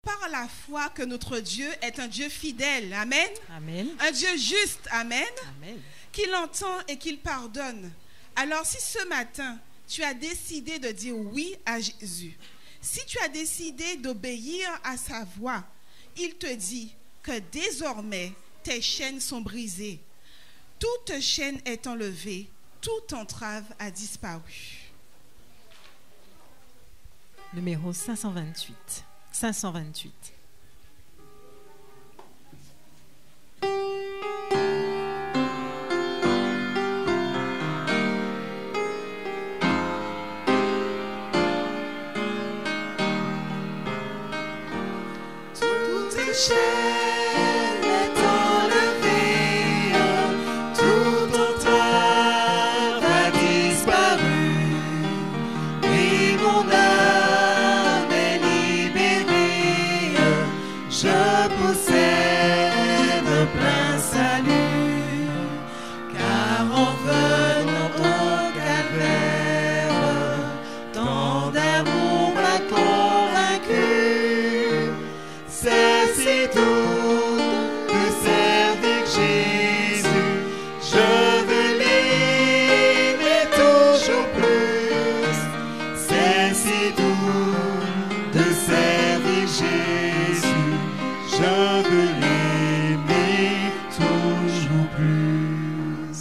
par la foi que notre Dieu est un Dieu fidèle. Amen. Amen. Un Dieu juste. Amen. Amen. Qu'il entend et qu'il pardonne. Alors si ce matin, tu as décidé de dire oui à Jésus, si tu as décidé d'obéir à sa voix, il te dit que désormais, tes chaînes sont brisées. Toute chaîne est enlevée, toute entrave a disparu. Numéro 528. 528. Toute chaîne est enlevée, toute entrave a disparu, et mon âme est libérée. Je possède un plein salut, car en venant au calvaire, tant d'amour m'a convaincu. C'est tout de servir Jésus, je veux l'aimer toujours plus. C'est si doux de servir Jésus, je veux l'aimer toujours plus.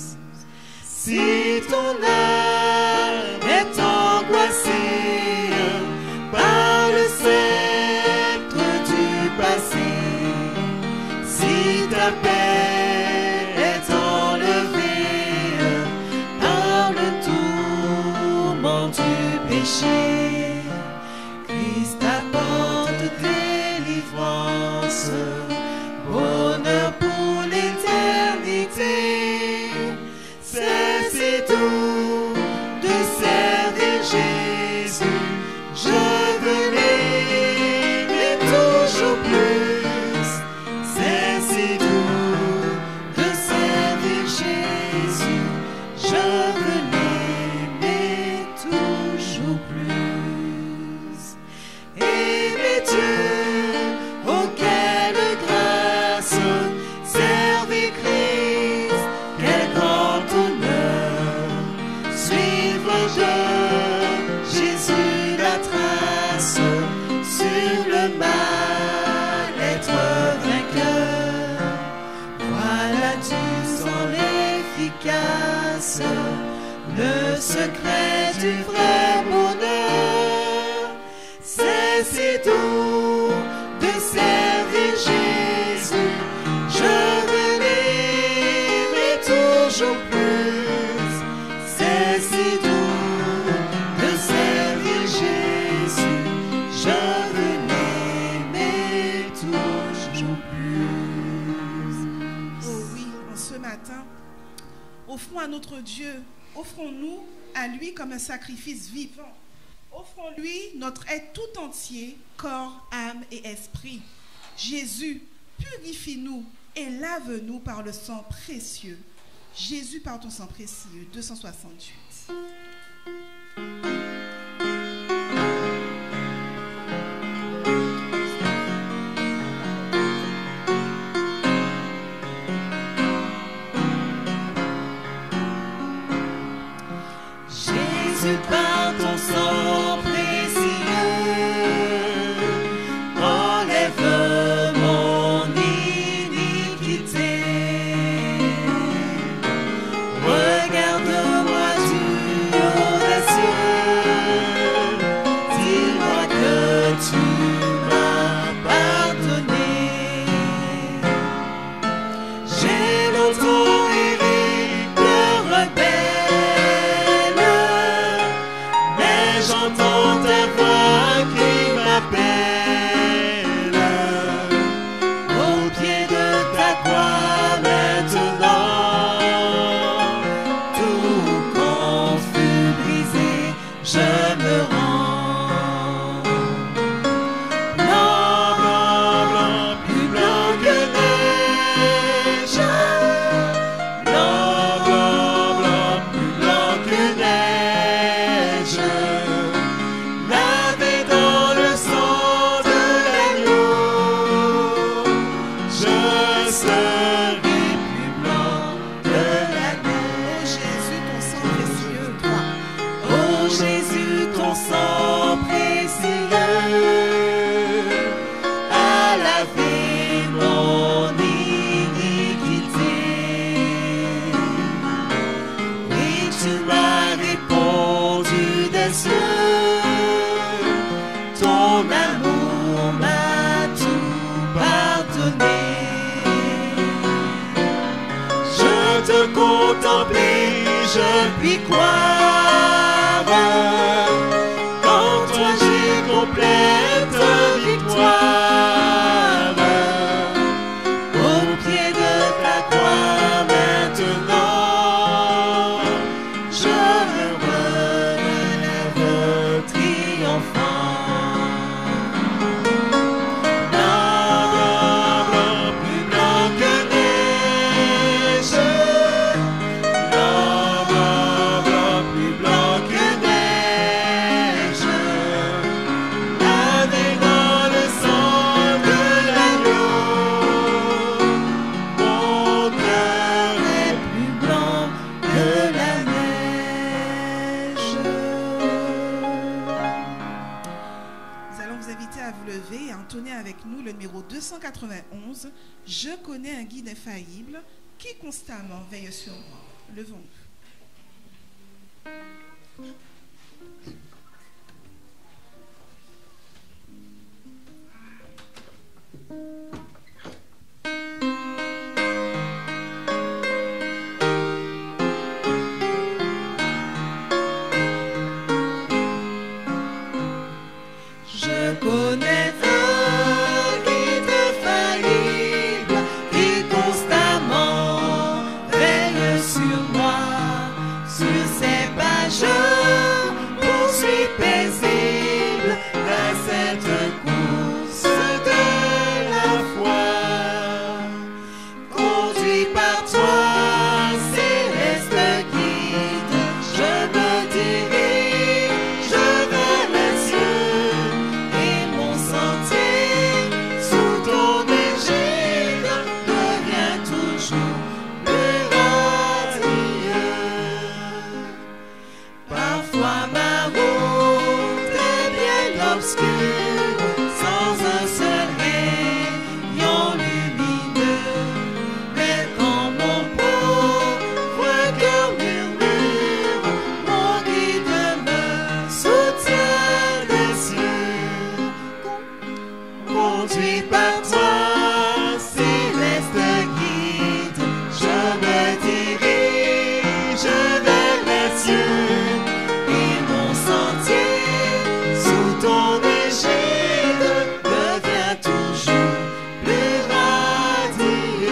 Si ton âme est angoissée par le sceptre du passé, si ta paix est enlevée par le tourment du péché, Christ apporte délivrance, bonheur pour l'éternité. C'est si doux de servir Jésus, je veux l'aimer toujours plus. C'est si doux de servir Jésus, je veux l'aimer toujours plus. Aimer Dieu, oh quelle grâce, servir Christ, quel grand honneur, suivre de Jésus la trace, sur le mal être vainqueur. Voilà du sang efficace, le secret du vrai bonheur. C'est si doux de servir Jésus, je veux l'aimer toujours plus. C'est si doux de servir Jésus, je veux l'aimer toujours plus. Oh oui, en ce matin, offrons à notre Dieu, offrons-nous à lui comme un sacrifice vivant. Offrons-lui notre être tout entier, corps, âme et esprit. Jésus, purifie-nous et lave-nous par le sang précieux. Jésus, par ton sang précieux. 268. Jésus, par ton sang précieux, enlève mon iniquité. Regarde-moi du haut des cieux. je puis croire. En toi j'ai complète victoire. Au pied de ta croix maintenant, je me relève triomphant. Blanc, plus blanc que neige. Blanc, plus blanc que neige. Lavé dans le sang de l'agneau, mon cœur est plus blanc que la neige. Nous allons vous inviter à vous lever et à entonner avec nous le numéro 291. Je connais un guide infaillible qui constamment veille sur moi. Levons-nous. Je connais un guide infaillible qui constamment veille sur moi. Sur ses pas je poursuis paisible dans cette course de la foi. Conduit par toi, céleste guide, je me dirige vers les cieux. Et mon sentier sous ton égide devient toujours plus radieux. Parfois ma route est bien obscure, sans un seul rayon lumineux. Mais quand mon pauvre cœur murmure, mon guide me soutient des cieux. Conduit par toi, céleste guide, je me dirige vers les cieux. Et mon sentier sous ton égide devient toujours plus radieux.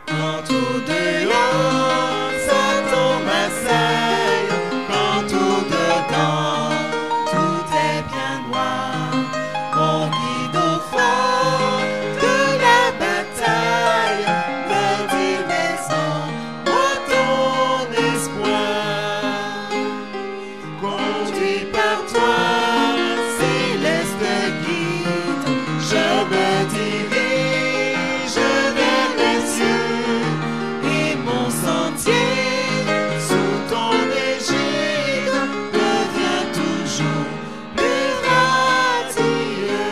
Quand au dehors Satan m'assaille, quand au dedans tout est bien noir, mon guide au fond de la bataille me dit laisse-moi ton espoir. Conduit par toi, céleste guide, je me dirige vers les cieux. Et mon sentier sous ton égide devient toujours plus radieux.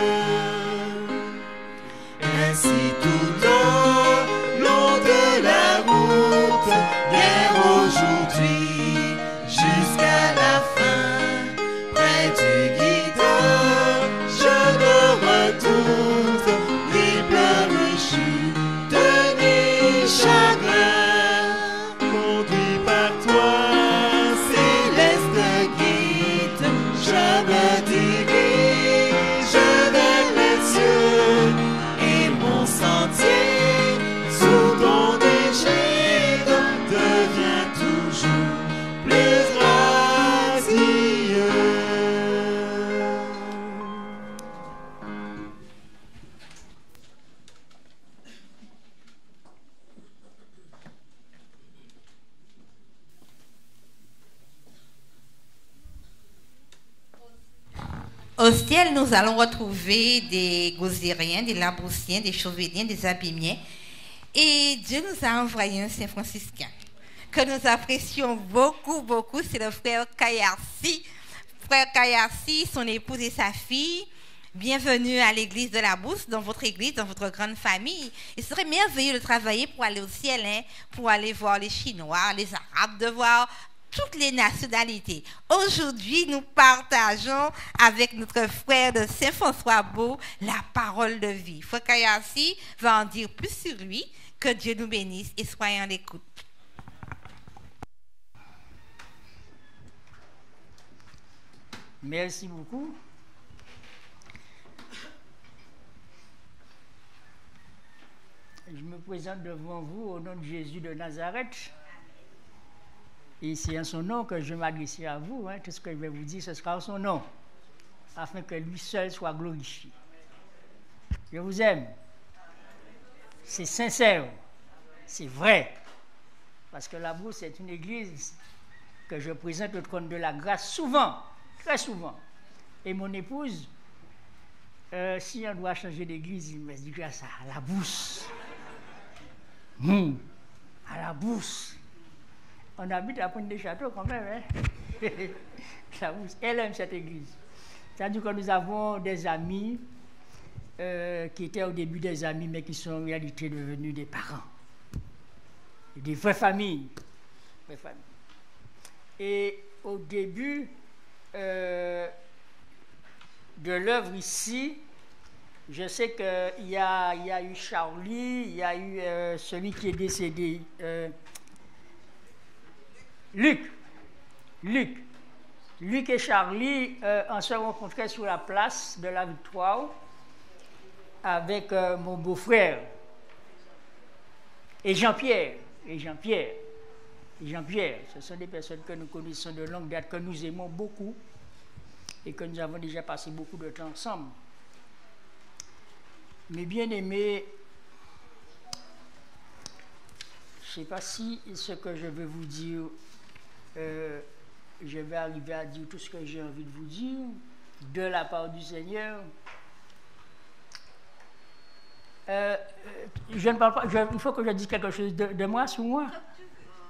Ainsi tout au long de la route, bien aujourd'hui jusqu'à la fin, près du guideur, je ne redoute ni pleurs, ni chutes, ni chagrins. Conduit par toi, céleste guide, je me dirige vers les cieux. Et mon sentier sous ton égide devient toujours plus radieux. Au ciel, nous allons retrouver des Gozériens, des Labroussiens, des Chauvéliens, des Abimiens. Et Dieu nous a envoyé un Saint-Franciscain que nous apprécions beaucoup, beaucoup. C'est le frère Kayarsi. Frère Kayarsi, son épouse et sa fille. Bienvenue à l'église de la Bourse, dans votre église, dans votre grande famille. Il serait merveilleux de travailler pour aller au ciel, hein, pour aller voir les Chinois, les Arabes, de voir toutes les nationalités. Aujourd'hui, nous partageons avec notre frère de Saint-François-Beau la parole de vie. Frère Kayarsi va en dire plus sur lui. Que Dieu nous bénisse et soyez en écoute. Merci beaucoup. Je me présente devant vous au nom de Jésus de Nazareth. Et c'est en son nom que je m'adresse à vous. Tout ce que je vais vous dire, ce sera en son nom, afin que lui seul soit glorifié. Je vous aime. C'est sincère. C'est vrai. Parce que la Brousse est une église que je présente au trône de la grâce souvent, très souvent. Et mon épouse, si on doit changer d'église, il me dit grâce à la Brousse. À la Brousse. On habite à Pointe-des-Châteaux quand même. La Brousse, elle aime cette église. C'est-à-dire que nous avons des amis qui étaient au début des amis, mais qui sont en réalité devenus des parents. Des vraies familles. Et au début de l'œuvre ici, je sais qu'il y a eu Charlie, il y a eu celui qui est décédé, Luc et Charlie, on se rencontrait sur la place de la Victoire avec mon beau-frère et Jean-Pierre. Ce sont des personnes que nous connaissons de longue date, que nous aimons beaucoup et que nous avons déjà passé beaucoup de temps ensemble. Mes bien-aimés, je ne sais pas si ce que je veux vous dire, je vais arriver à dire tout ce que j'ai envie de vous dire de la part du Seigneur. Je ne parle pas, il faut que je dise quelque chose de moi, sur moi.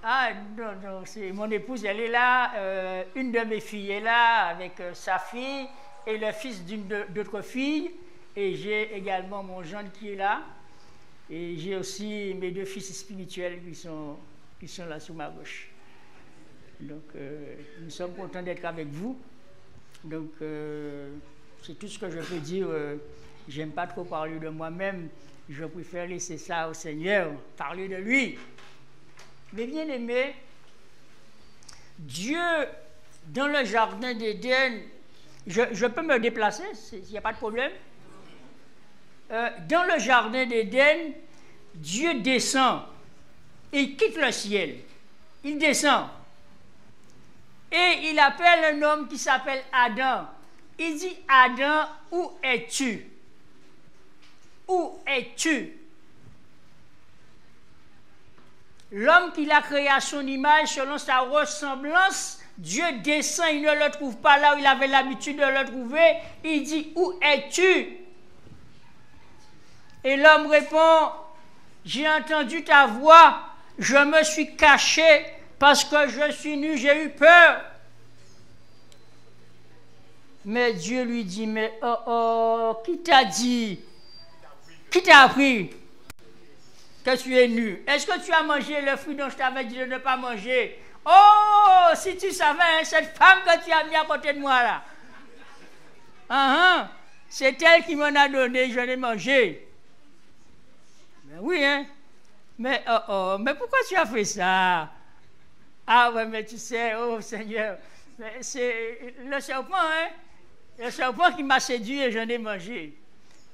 Ah non, c'est mon épouse, elle est là, une de mes filles est là avec sa fille et le fils d'une d'autres filles, et j'ai également mon jeune qui est là, et j'ai aussi mes deux fils spirituels qui sont là sur ma gauche. Donc nous sommes contents d'être avec vous. Donc c'est tout ce que je peux dire. J'aime pas trop parler de moi-même, je préfère laisser ça au Seigneur, parler de lui. Mais bien aimé, Dieu, dans le jardin d'Éden, je peux me déplacer, il n'y a pas de problème. Dans le jardin d'Éden, Dieu descend, il quitte le ciel, il descend, et il appelle un homme qui s'appelle Adam. Il dit, Adam, où es-tu? Où es-tu? L'homme qu'il a créé à son image, selon sa ressemblance, Dieu descend, il ne le trouve pas là où il avait l'habitude de le trouver. Il dit, où es-tu? Et l'homme répond, j'ai entendu ta voix, je me suis caché parce que je suis nu, j'ai eu peur. Mais Dieu lui dit, mais qui t'a dit? Qui t'a appris que tu es nu? Est-ce que tu as mangé le fruit dont je t'avais dit de ne pas manger? Oh, si tu savais, hein, cette femme que tu as mis à côté de moi là, c'est elle qui m'en a donné, je l'ai mangé. Ben oui, hein. Mais pourquoi tu as fait ça? Ah ouais, mais tu sais, oh Seigneur, c'est le serpent, hein. Le serpent qui m'a séduit et j'en ai mangé.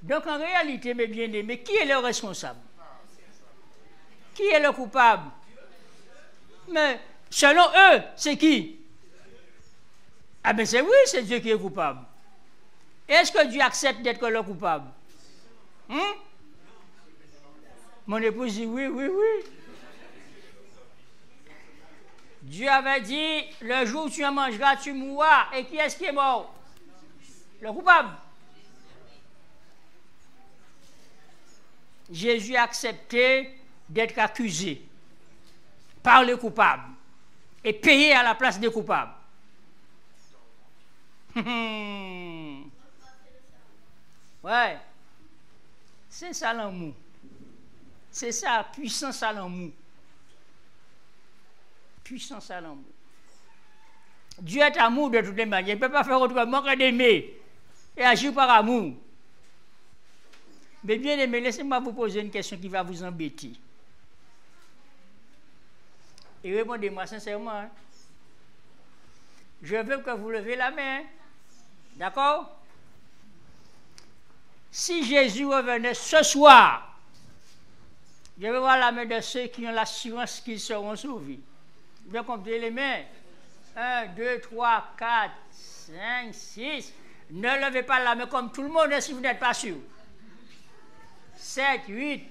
Donc en réalité, mes bien-aimés, qui est le responsable? Qui est le coupable? Mais selon eux, c'est qui? Ah ben c'est oui, c'est Dieu qui est coupable. Est-ce que Dieu accepte d'être le coupable? Mon épouse dit oui. Dieu avait dit, le jour où tu en mangeras, tu mourras. Et qui est-ce qui est mort? Le coupable. Jésus a accepté d'être accusé par le coupable et payé à la place des coupables. Ouais. C'est ça l'amour. C'est ça, puissance à l'amour. Puissance à l'amour. Dieu est amour de toutes les manières. Il ne peut pas faire autrement que d'aimer et agir par amour. Mais bien aimé, laissez-moi vous poser une question qui va vous embêter. Et répondez-moi sincèrement. Hein. Je veux que vous levez la main. D'accord? Si Jésus revenait ce soir, je vais voir la main de ceux qui ont l'assurance qu'ils seront sauvés. Bien compter les mains. 1, 2, 3, 4, 5, 6. Ne levez pas la main comme tout le monde si vous n'êtes pas sûr. 7, 8,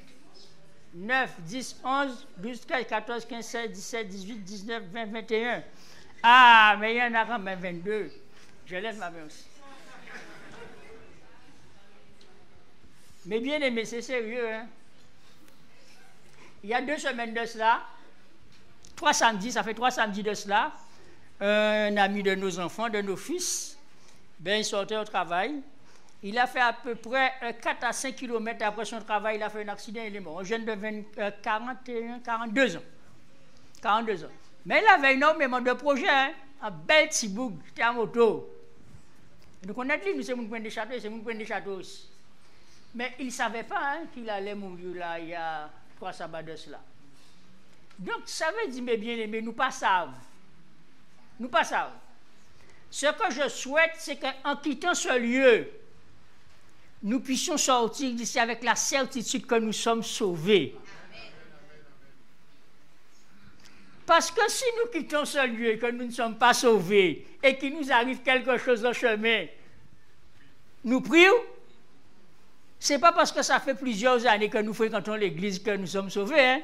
9, 10, 11, 12, 13, 14, 15, 16, 17, 18, 19, 20, 21. Ah, mais il y en a quand même 22. Je lève ma main aussi. Mais bien aimé, c'est sérieux, hein? Il y a 2 semaines de cela, 3 samedis, ça fait 3 samedis de cela, un ami de nos enfants, de nos fils, ben, il sortait au travail. Il a fait à peu près 4 à 5 km après son travail, il a fait un accident, il est mort. Un jeune de 42 ans. 42 ans. Mais il avait énormément de projets, hein? Un bel petit boug, c'était en moto. Nous connaissons lui, nous sommes des châteaux, c'est nous des châteaux aussi. Mais il ne savait pas hein, qu'il allait mourir là, il y a 3 sabbats de cela. Donc, ça veut dire, mes bien-aimés, nous pas savons. Nous pas savons. Ce que je souhaite, c'est qu'en quittant ce lieu, nous puissions sortir d'ici avec la certitude que nous sommes sauvés. Parce que si nous quittons ce lieu et que nous ne sommes pas sauvés et qu'il nous arrive quelque chose au chemin, nous prions. Ce n'est pas parce que ça fait plusieurs années que nous fréquentons l'église que nous sommes sauvés. Hein?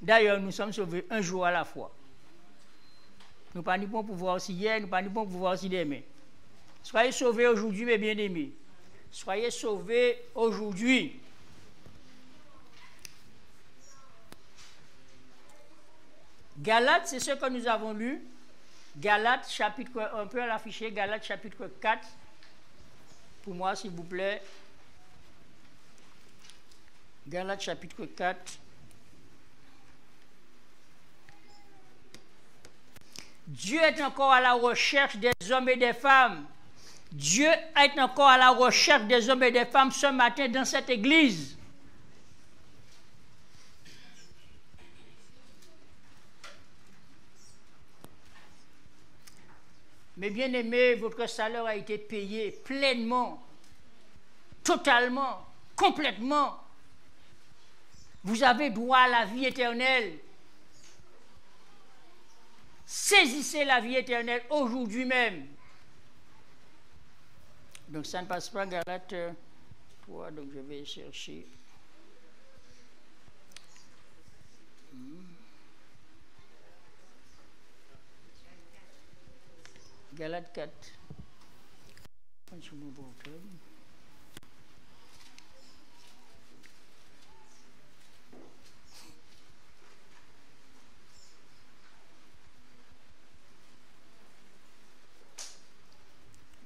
D'ailleurs, nous sommes sauvés un jour à la fois. Nous ne pas pour pouvoir aussi hier, nous ne pas pour pouvoir aussi demain. Soyez sauvés aujourd'hui, mes bien-aimés. Soyez sauvés aujourd'hui. Galates, c'est ce que nous avons lu. Galates, chapitre, on peut l'afficher, Galates, chapitre 4. Pour moi, s'il vous plaît. Galates, chapitre 4. Dieu est encore à la recherche des hommes et des femmes. Dieu est encore à la recherche des hommes et des femmes ce matin dans cette église. Mais bien aimé, votre salaire a été payé pleinement, totalement, complètement. Vous avez droit à la vie éternelle. Saisissez la vie éternelle aujourd'hui même. Donc ça ne passe pas, Galates 3, donc je vais chercher. Galates 4.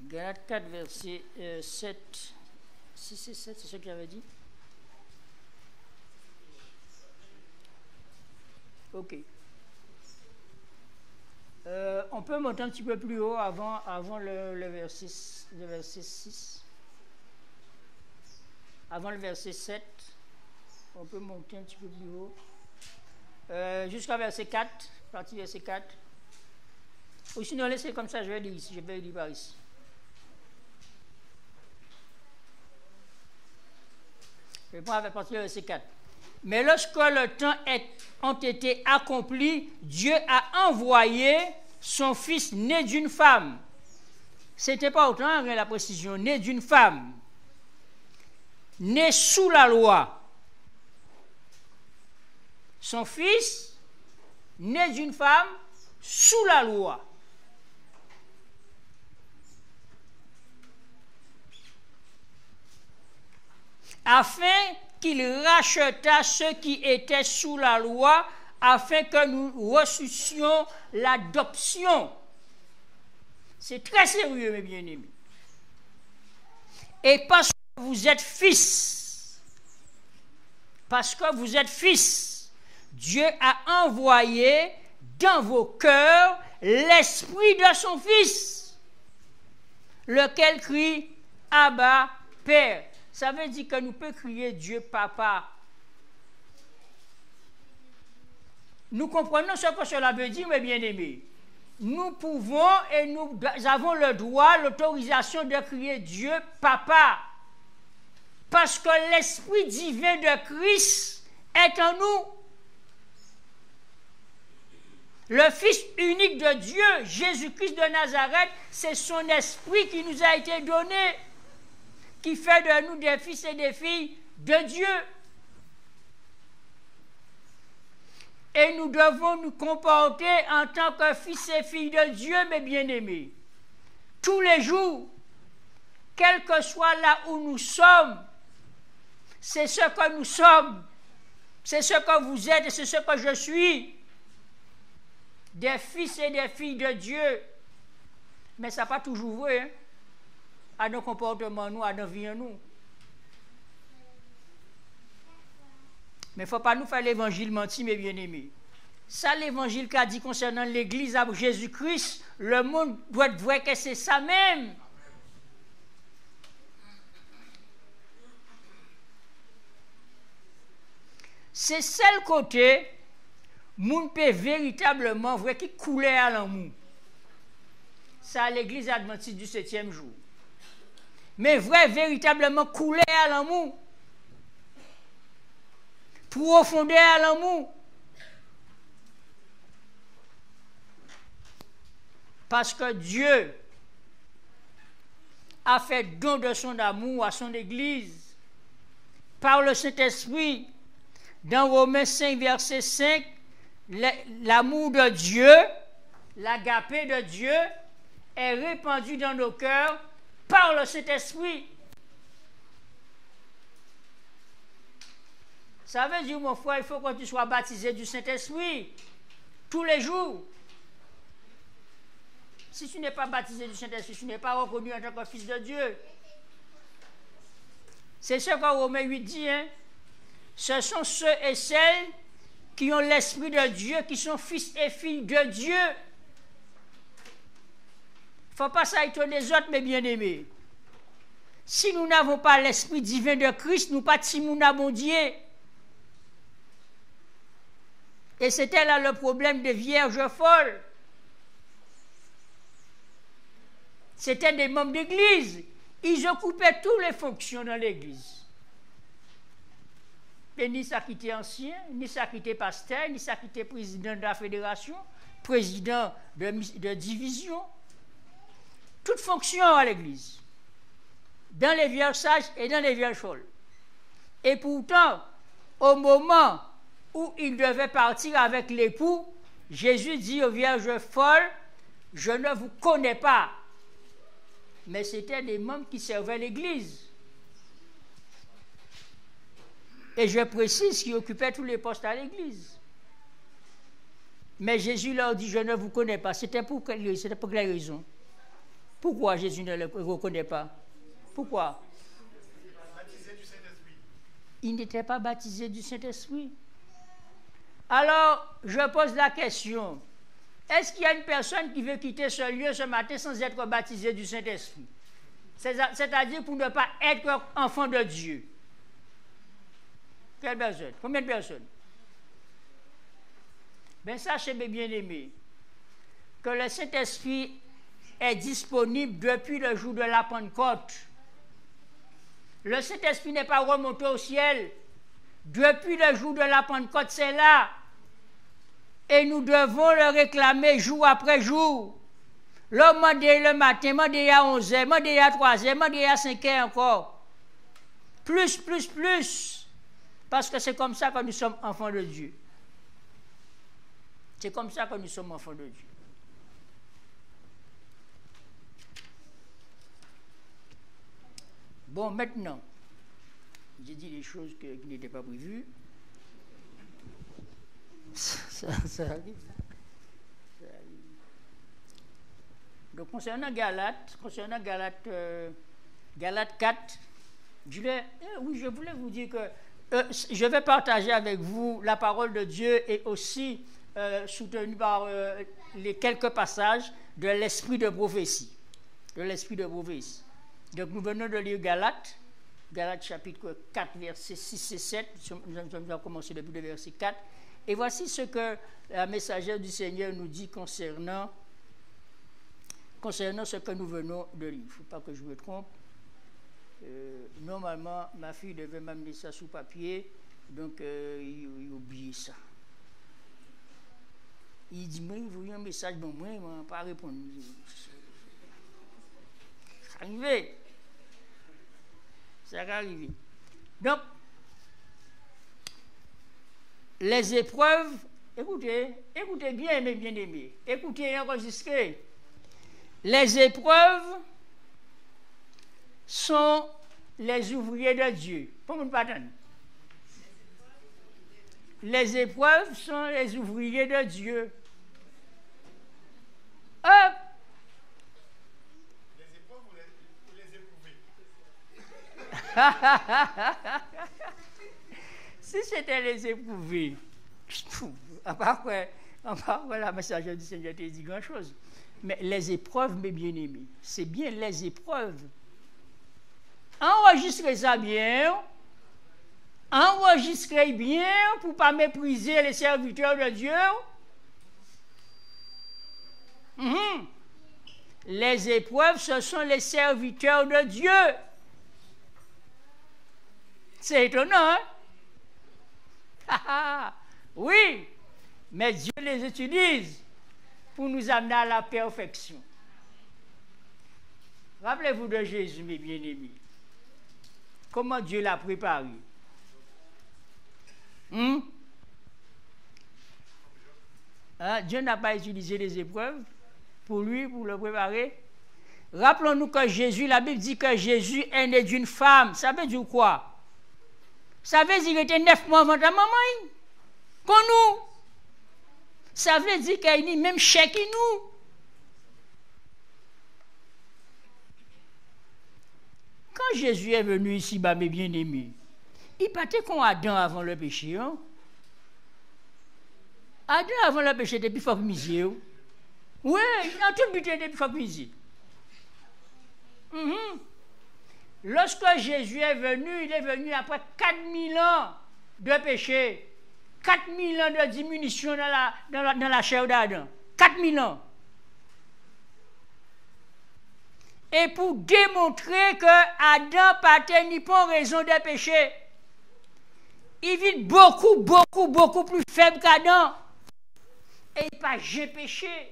Galates 4, verset 7. 6 et 7, c'est ce que j'avais dit. Ok. On peut monter un petit peu plus haut avant le verset 6. Avant le verset 7. On peut monter un petit peu plus haut. Jusqu'à verset 4. Partie verset 4. Ou sinon, laissez comme ça, je vais lire ici. Je vais lire par ici. Je vais prendre à partir du verset 4. Mais lorsque le temps ont été accomplis, Dieu a envoyé son fils né d'une femme. Ce n'était pas autant la précision, né d'une femme, né sous la loi. Son fils né d'une femme sous la loi. Afin qu'il racheta ceux qui étaient sous la loi, afin que nous reçussions l'adoption. C'est très sérieux, mes bien-aimés. Et parce que vous êtes fils, Dieu a envoyé dans vos cœurs l'esprit de son Fils, lequel crie « Abba, Père ». Ça veut dire que nous pouvons crier Dieu Papa. Nous comprenons ce que cela veut dire, mes bien-aimés. nous pouvons et nous avons le droit, l'autorisation de crier Dieu, Papa. Parce que l'Esprit divin de Christ est en nous. Le Fils unique de Dieu, Jésus-Christ de Nazareth, c'est son Esprit qui nous a été donné, qui fait de nous des fils et des filles de Dieu. Et nous devons nous comporter en tant que fils et filles de Dieu, mes bien-aimés. Tous les jours, quel que soit là où nous sommes, c'est ce que nous sommes, c'est ce que vous êtes et c'est ce que je suis. Des fils et des filles de Dieu. Mais ça n'a pas toujours vrai, hein, à nos comportements, nous, à nos vies, nous. Mais il ne faut pas nous faire l'évangile menti, mes bien-aimés. Ça, l'évangile qu'a dit concernant l'Église à Jésus-Christ, le monde doit être vrai que c'est ça même. C'est celle côté, moun peut véritablement vrai qui coulait à l'amour. Ça, l'Église adventiste du 7e jour. Mais vrai, véritablement coulait à l'amour. Profondeur à l'amour. Parce que Dieu a fait don de son amour à son Église par le Saint-Esprit. Dans Romains 5, verset 5, l'amour de Dieu, l'agapé de Dieu, est répandu dans nos cœurs par le Saint-Esprit. Ça veut dire, mon frère, il faut que tu sois baptisé du Saint-Esprit tous les jours. Si tu n'es pas baptisé du Saint-Esprit, tu n'es pas reconnu en tant que fils de Dieu. C'est ce que Romains 8 dit, hein? Ce sont ceux et celles qui ont l'Esprit de Dieu, qui sont fils et filles de Dieu. Il ne faut pas s'étonner des autres, mes bien-aimés. Si nous n'avons pas l'Esprit divin de Christ, nous pas Timouna bon Dieu. Et c'était là le problème des vierges folles. C'était des membres d'église. Ils occupaient toutes les fonctions dans l'église. Et ni ça qui était ancien, ni ça qui était pasteur, ni ça qui était président de la fédération, président de division. Toute fonction à l'église. Dans les vierges sages et dans les vierges folles. Et pourtant, au moment où il devait partir avec l'époux, Jésus dit aux vierges folles, « Je ne vous connais pas. » Mais c'était des membres qui servaient l'église. Et je précise qu'ils occupaient tous les postes à l'église. Mais Jésus leur dit, je ne vous connais pas. C'était pour quelle raison? Pourquoi Jésus ne le reconnaît pas? Pourquoi? Il n'était pas baptisé du Saint-Esprit. Alors, je pose la question. Est-ce qu'il y a une personne qui veut quitter ce lieu ce matin sans être baptisé du Saint-Esprit? C'est-à-dire pour ne pas être enfant de Dieu. Quelle personne? Combien de personnes? Bien, sachez, mes bien-aimés, que le Saint-Esprit est disponible depuis le jour de la Pentecôte. Le Saint-Esprit n'est pas remonté au ciel. Depuis le jour de la Pentecôte, c'est là. Et nous devons le réclamer jour après jour. L'homme m'a dit le matin, m'a dit à 11h, m'a dit à 3h, m'a dit à 5h encore. Plus. Parce que c'est comme ça que nous sommes enfants de Dieu. C'est comme ça que nous sommes enfants de Dieu. Bon, maintenant, j'ai dit des choses qui n'étaient pas prévues. Ça arrive. Donc, concernant Galates 4, je voulais vous dire que je vais partager avec vous la parole de Dieu et aussi soutenu par les quelques passages de l'esprit de prophétie. Donc nous venons de lire Galates chapitre 4, versets 6 et 7. Nous avons commencé depuis le verset 4. Et voici ce que la messagère du Seigneur nous dit concernant concernant ce que nous venons de lire. Il ne faut pas que je me trompe. Normalement, ma fille devait m'amener ça sous papier, donc il oublie ça. Il dit, moi, il voulait un message, bon, moi, il ne m'a pas répondu. Ça arrive. Ça va arriver. Donc, les épreuves, écoutez bien, mes bien-aimés, écoutez et enregistrez. Les épreuves sont les ouvriers de Dieu. Pour ne pas attendre. Les épreuves sont les ouvriers de Dieu. Hop! Les épreuves ou les éprouvés? Si c'était les éprouvés, à part la messagère du Seigneur t'a dit grand-chose. Mais les épreuves, mes bien-aimés, c'est bien les épreuves. Enregistrez ça bien. Enregistrez bien pour ne pas mépriser les serviteurs de Dieu. Les épreuves, ce sont les serviteurs de Dieu. C'est étonnant, hein? Oui, mais Dieu les utilise pour nous amener à la perfection. Rappelez-vous de Jésus, mes bien-aimés. Comment Dieu l'a préparé. Dieu n'a pas utilisé les épreuves pour lui, pour le préparer. Rappelons-nous que Jésus, la Bible dit que Jésus est né d'une femme. Ça veut dire quoi? Ça veut dire qu'il était 9 mois avant ta maman. Comme nous. Ça veut dire qu'il est même cher que nous. Quand Jésus est venu ici, mes bien-aimés, il partait comme Adam avant le péché. Hein? Adam avant le péché était plus fort que misère. Oui, dans tout but, il était plus fort que misère. Lorsque Jésus est venu, il est venu après 4000 ans de péché. 4000 ans de diminution dans la chair d'Adam. 4000 ans. Et pour démontrer que Adam partait ni pas en raison des péchés, il vit beaucoup plus faible qu'Adam. Et il n'a pas jamais péché.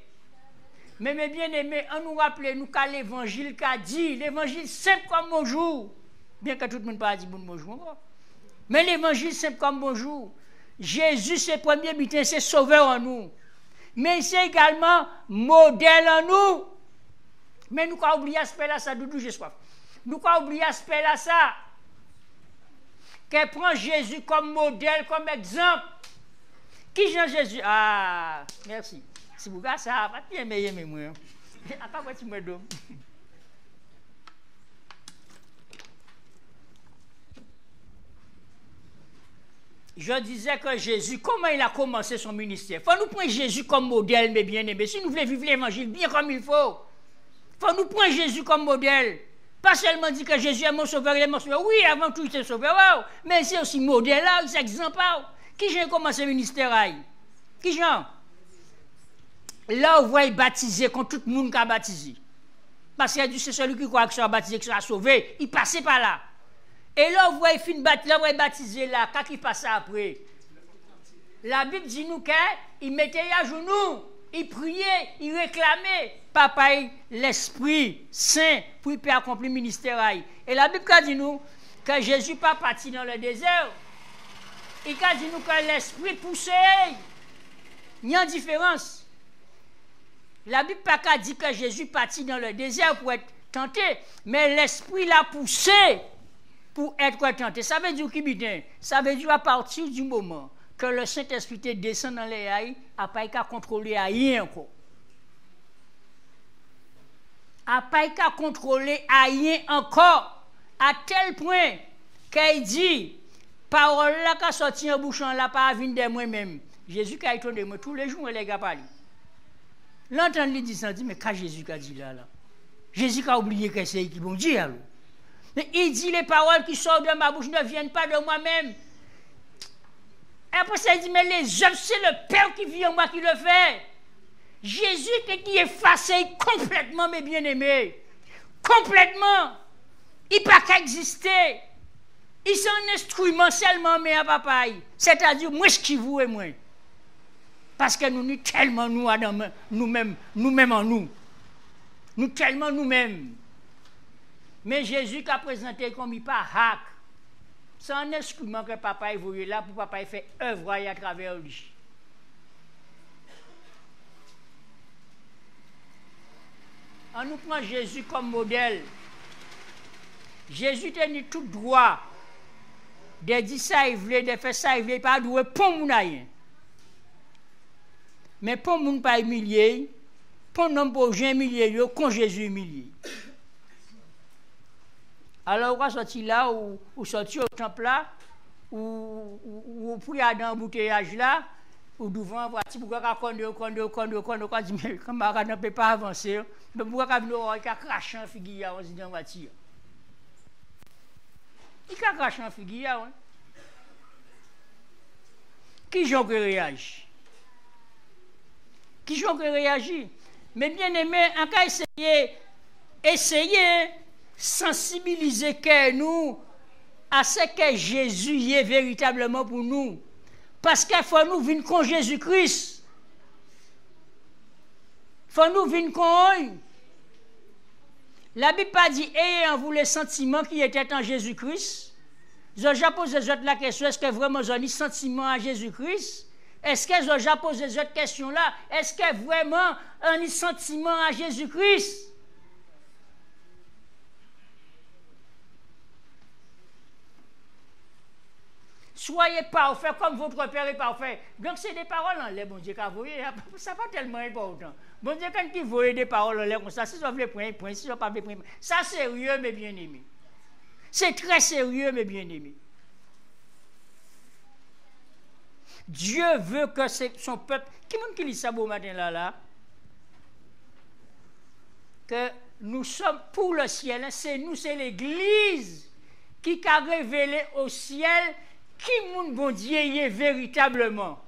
Mais mes bien-aimés, on nous rappelle nous qu'à l'évangile qu'a dit, l'évangile simple comme bonjour. Bien que tout le monde pas dit bonjour. Mais l'évangile simple comme bonjour. Jésus, c'est premier butin, c'est sauveur en nous. Mais c'est également modèle en nous. Mais nous avons oublié l'aspect là, ça, Doudou, j'ai soif. Nous avons oublié l'aspect là, ça. Qu'elle prend Jésus comme modèle, comme exemple. Qui Jean Jésus? Ah, merci. Si vous regardez ça, pas bien meilleur, mais moi. À part quoi tu me donnes. Je disais que Jésus, comment il a commencé son ministère? Il faut nous prendre Jésus comme modèle, mes bien-aimés. Si nous voulons vivre l'évangile bien comme il faut, il faut nous prendre Jésus comme modèle. Pas seulement dire que Jésus est mon sauveur, il est mon sauveur. Oui, avant tout, il est sauveur. Wow. Mais c'est aussi modèle là, c'est exemplaire. Qui j'ai commencé le ministère là? Qui j'ai? Là, on voit baptiser quand tout le monde a baptisé. Parce que c'est celui qui croit qu'il soit baptisé, qu'il soit sauvé. Il passait par là. Et là, on voit il baptiser là. Quand il passe après? La Bible dit nous qu'il mettait à genoux. Il priait, il réclamait. Papa, l'Esprit Saint pour qu'il accomplir le ministère. Et la Bible dit nous que Jésus n'est pas parti dans le désert. Il a dit nous que l'Esprit poussait. Il y a une différence. La Bible n'a pas dit que Jésus partit dans le désert pour être tenté, mais l'Esprit l'a poussé pour être tenté. Ça veut dire qui bien? Ça veut dire à partir du moment que le Saint-Esprit descend dans les airs, il n'a pas qu'à contrôler rien encore. Il n'a pas qu'à contrôler rien encore, à tel point qu'il dit, parole là qui a sorti en bouchon là, pas venir de moi-même. Jésus qui a été de moi tous les jours, les gars parlent. L'entendre lui dit ça, dit, mais quand Jésus a dit là, Jésus a oublié que c'est qui bon Dieu alors. Mais il dit les paroles qui sortent de ma bouche ne viennent pas de moi-même. Et après ça, il dit, mais les œuvres, c'est le Père qui vit en moi qui le fait. Jésus qui est effacé complètement, mes bien-aimés. Complètement. Il n'a pas qu'à exister. Il est un instrument seulement, mais à papa. C'est-à-dire, moi, je qui vous et moi. Parce que nous sommes tellement nous-mêmes en nous. Nous tellement nous-mêmes. Mais Jésus qui a présenté comme il pas hack. C'est un instrument que papa évolue là pour papa faire œuvre à travers lui. On nous prend Jésus comme modèle. Jésus tenu tout droit. De dire ça, il voulait, de faire ça, il voulait pas doué pour moun rien. Mais pour moun pas humilié, pour non pour Jean humilié, quand Jésus humilié. Alors, on va sortir là, ou sortir au temple là, ou pour aller dans l'embouteillage là, ou devant, voiture, pourquoi qu'on dit, mais camarade ne peut pas avancer, mais pourquoi qu'on dit, cracher en figuier, on dit dans la voiture. Il a craché en figuier, hein? Qui j'en réagit? Qui j'en réagit? Mais bien aimé, on va essayer sensibiliser que nous à ce que Jésus est véritablement pour nous. Parce qu'il faut nous venir con Jésus-Christ. Il faut nous venir con. La Bible pas dit ayez en vous les sentiments qui étaient en Jésus-Christ. Je pose la question, est-ce que vraiment j'ai un sentiment à Jésus-Christ? Est-ce que je pose cette question-là? Est-ce que vraiment un sentiment à Jésus-Christ? Soyez parfait comme votre Père est parfait. Donc c'est des paroles en l'air, bon Dieu, qu'à voyer, ça n'est pas tellement important. Bon Dieu, quand il voit des paroles en l'air comme ça, si vous voulez prendre un point, si vous ne voulez pas prendre, ça c'est sérieux, mes bien-aimés. C'est très sérieux, mes bien-aimés. Dieu veut que son peuple... Qui est-ce qui lit ça beau matin là? Que nous sommes pour le ciel, c'est nous, c'est l'Église qui a révélé au ciel qui mon bon Dieu est véritablement.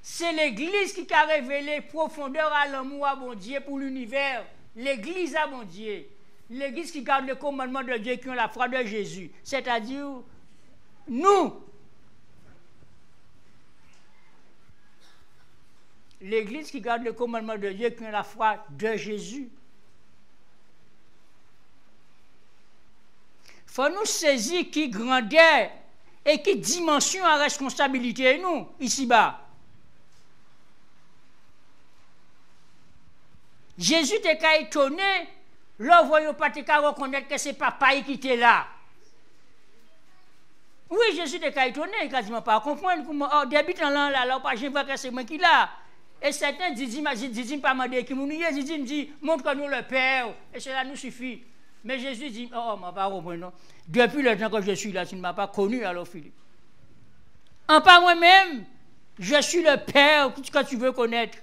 C'est l'Église qui a révélé profondeur à l'amour à bon Dieu pour l'univers. L'Église à bon Dieu. L'Église qui garde le commandement de Dieu qui ont la foi de Jésus. C'est-à-dire, nous. L'Église qui garde le commandement de Dieu qui ont la foi de Jésus. Il faut nous saisir qui grandeur et qui dimension à responsabilité nous, ici-bas. Jésus t'est qu'à étonner, là, voyons pas t'es qu'à reconnaître que c'est papa qui était là. Oui, Jésus t'est qu'à étonner, quasiment pas comprendre comment, oh, débutant là, pas je vois que c'est moi qui là. Et certains disent, pas demander qui m'oublier, dit, montre-nous le Père, et cela nous suffit. Mais Jésus dit, oh, ma parole, non. Depuis le temps que je suis là, tu ne m'as pas connu, alors Philippe. En pas moi-même, je suis le Père que tu veux connaître.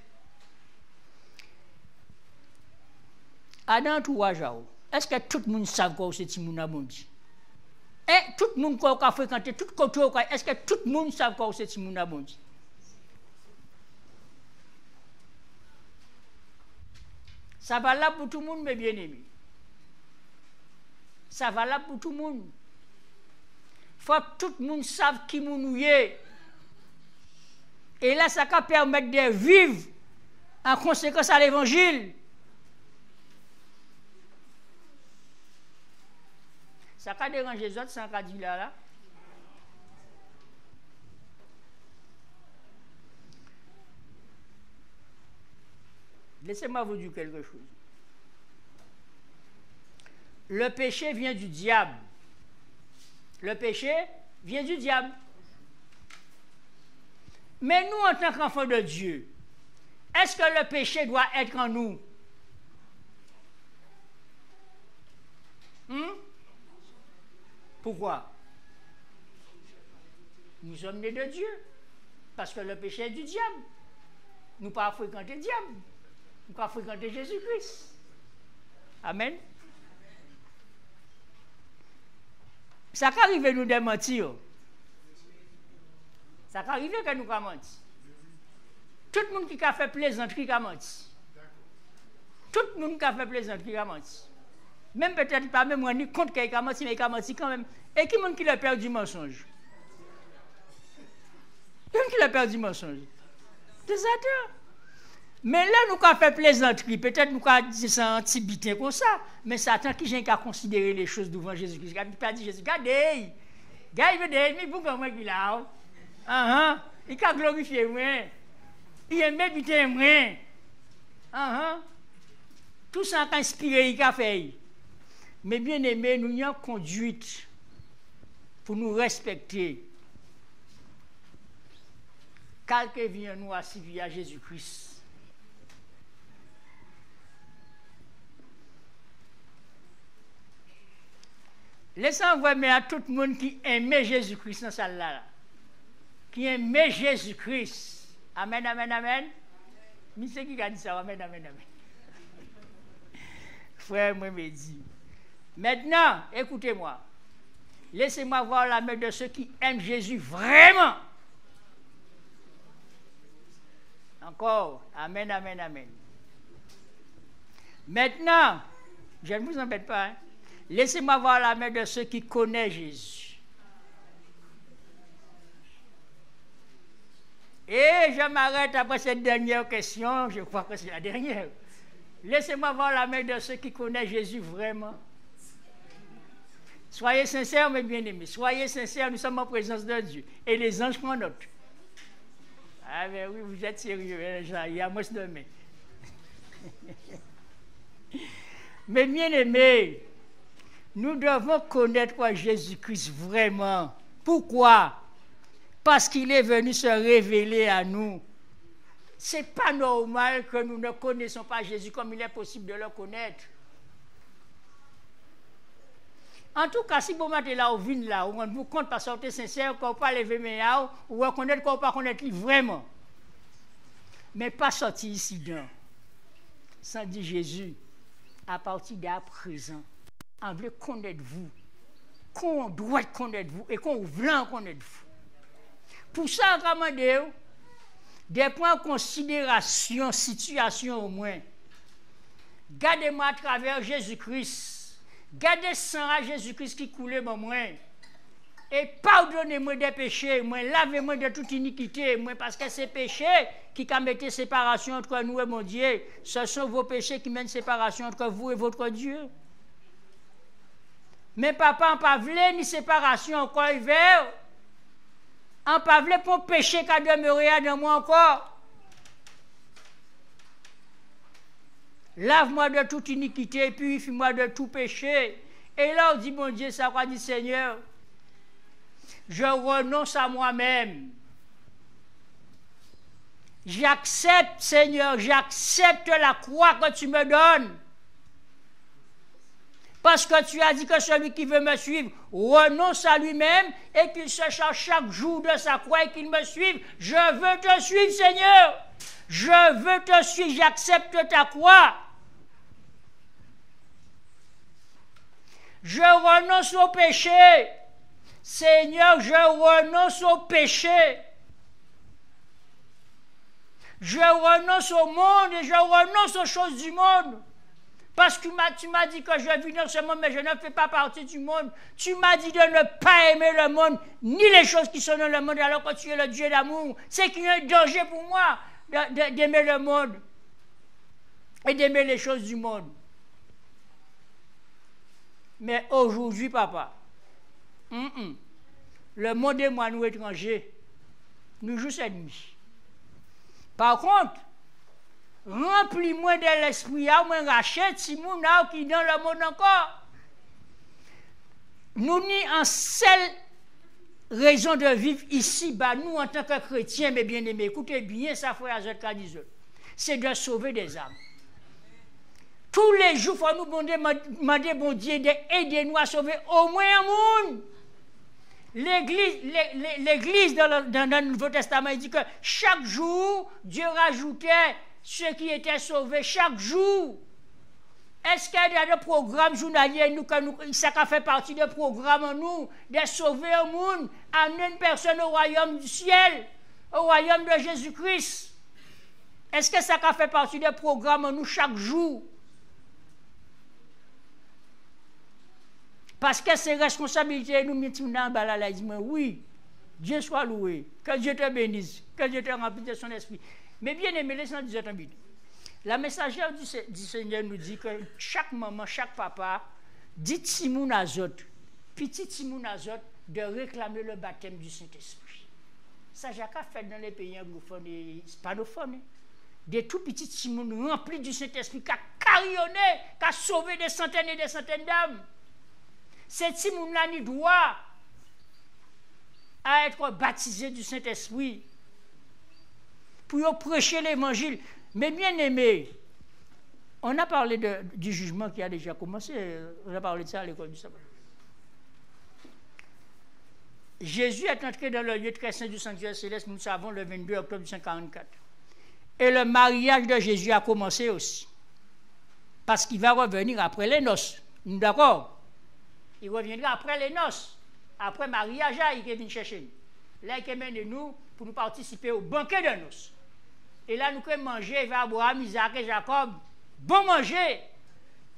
Dans l'entourage, est-ce que tout le monde sait quoi c'est Timoun Abondi? Et tout le monde qui a fréquenté, tout côté, est-ce que tout le monde sait quoi c'est Timoun Abondi? Ça va là pour tout le monde, mes bien-aimés. Ça va là pour tout le monde. Il faut que tout le monde sache qui nous est. Et là, ça va permettre de vivre en conséquence à l'évangile. Ça va déranger les autres, ça va dire là. Laissez-moi vous dire quelque chose. Le péché vient du diable. Le péché vient du diable. Mais nous, en tant qu'enfants de Dieu, est-ce que le péché doit être en nous? Pourquoi? Nous sommes nés de Dieu. Parce que le péché est du diable. Nous ne pas fréquenter le diable. Nous ne pas fréquenter Jésus-Christ. Amen. Ça peut arriver nous de mentir. Ça peut arriver que nous pas mentir. Tout le monde qui a fait plaisanterie qui a menti. Tout le monde qui a fait plaisanterie qui a menti. Même peut-être pas même rendu compte qu'il a menti, mais il a menti quand même. Et qui monde qui a perdu du mensonge? Qui a perdu du mensonge? C'est Satan. Mais là, nous avons fait plaisanterie. Peut-être nous avons dit ça un petit bitin comme ça. Mais Satan qui vient qu'à considérer les choses devant Jésus-Christ. Il n'a pas dit Jésus, regardez, regardez, vous comment il a. Il a glorifié moi. Il aime bitin moi. Tout ça a inspiré, il a fait. Mais bien aimé, nous avons conduite pour nous respecter. Quelqu'un vient nous assurer à Jésus-Christ. Laissez-moi voir à tout le monde qui aimait Jésus-Christ dans cette salle-là. Qui aimait Jésus-Christ. Amen, amen, amen. Mais c'est qui a dit ça? Amen, amen, amen. Frère, moi, me dit. Maintenant, écoutez-moi. Laissez-moi voir la main de ceux qui aiment Jésus vraiment. Encore. Amen, amen, amen. Maintenant, je ne vous embête pas, hein? Laissez-moi voir la main de ceux qui connaissent Jésus. Et je m'arrête après cette dernière question, je crois que c'est la dernière. Laissez-moi voir la main de ceux qui connaissent Jésus vraiment. Soyez sincères, mes bien-aimés. Soyez sincères, nous sommes en présence de Dieu. Et les anges prennent note. Ah ben oui, vous êtes sérieux, hein, il y a moi ce demain. Mes bien-aimés, nous devons connaître Jésus-Christ vraiment. Pourquoi? Parce qu'il est venu se révéler à nous. Ce n'est pas normal que nous ne connaissons pas Jésus comme il est possible de le connaître. En tout cas, si vous mettez là, vous venez là, vous vous compte par sortir sincère, qu'on ne peut pas lever mes mains, ou reconnaître qu'on ne peut pas connaître vraiment. Mais pas sortir ici dedans. Sans dire Jésus, à partir d'à présent, on veut connaître vous, qu'on doit connaître vous et qu'on veut connaître vous. Pour ça, on va demander des points de considération, situation au moins. Gardez-moi à travers Jésus-Christ. Gardez sang à Jésus-Christ qui coulait mon moi. Et pardonnez-moi des péchés, moi, lavez-moi de toute iniquité, moi, parce que ces péchés qui mettent séparation entre nous et mon Dieu, ce sont vos péchés qui mènent séparation entre vous et votre Dieu. Mais papa, on ne pas voulu ni séparation encore hiver. On ne pas voulu pour péché qui a demeuré dans moi encore. Lave-moi de toute iniquité, purifie-moi de tout péché. Et là, on dit, mon Dieu, ça va dire, Seigneur, je renonce à moi-même. J'accepte, Seigneur, j'accepte la croix que tu me donnes. Parce que tu as dit que celui qui veut me suivre renonce à lui-même et qu'il se charge chaque jour de sa croix et qu'il me suive. Je veux te suivre, Seigneur. Je veux te suivre, j'accepte ta croix. Je renonce au péché. Seigneur, je renonce au péché. Je renonce au monde et je renonce aux choses du monde. Parce que tu m'as dit que je vis dans ce monde, mais je ne fais pas partie du monde. Tu m'as dit de ne pas aimer le monde, ni les choses qui sont dans le monde, alors que tu es le Dieu d'amour. C'est qu'il y a un danger pour moi d'aimer le monde et d'aimer les choses du monde. Mais aujourd'hui, papa, le monde et moi, nous étrangers, nous jouons ennemis. Par contre, remplis-moi de l'esprit, moi rachète si mon qui dans le monde encore. Nous n'y en seule raison de vivre ici, bah, nous en tant que chrétiens, mes bien-aimés, écoutez bien ça, frère Azot disait, c'est de sauver des âmes. Tous les jours, il faut nous demander, bon Dieu, d'aider-nous à sauver au moins un monde. L'Église dans le Nouveau Testament, il dit que chaque jour, Dieu rajoutait ceux qui étaient sauvés chaque jour. Est-ce qu'il y a des programmes journaliers, ça fait partie des programmes, nous, de sauver un monde, amener une personne au royaume du ciel, au royaume de Jésus-Christ? Est-ce que ça fait partie des programmes nous chaque jour? Parce que c'est responsabilité nous mettons dans la oui, Dieu soit loué, que Dieu te bénisse, que Dieu te remplisse de son esprit. Mais bien aimé, laissez-nous dire un bit. La messagère du Seigneur nous dit que chaque maman, chaque papa, dit Timoun Azot, petit Timoun Azot, de réclamer le baptême du Saint-Esprit. Ça, Jacques a fait dans les pays anglophones et hispanophones. Des tout petits Timoun remplis du Saint-Esprit, qui a carillonné, qui a sauvé des centaines et des centaines d'âmes. Ces Timoun-là, il doit être baptisé du Saint-Esprit pour prêcher l'évangile. Mais bien aimé, on a parlé du jugement qui a déjà commencé, on a parlé de ça à l'école du sabbat. Jésus est entré dans le lieu très saint du sanctuaire céleste, nous le savons, le 22 octobre 1944. Et le mariage de Jésus a commencé aussi. Parce qu'il va revenir après les noces. D'accord? Il reviendra après les noces. Après mariage, il vient chercher nous. Là, il mène nous pour nous participer au banquet de noces. Et là, nous pouvons manger avec Abraham, Isaac et Jacob. Bon manger.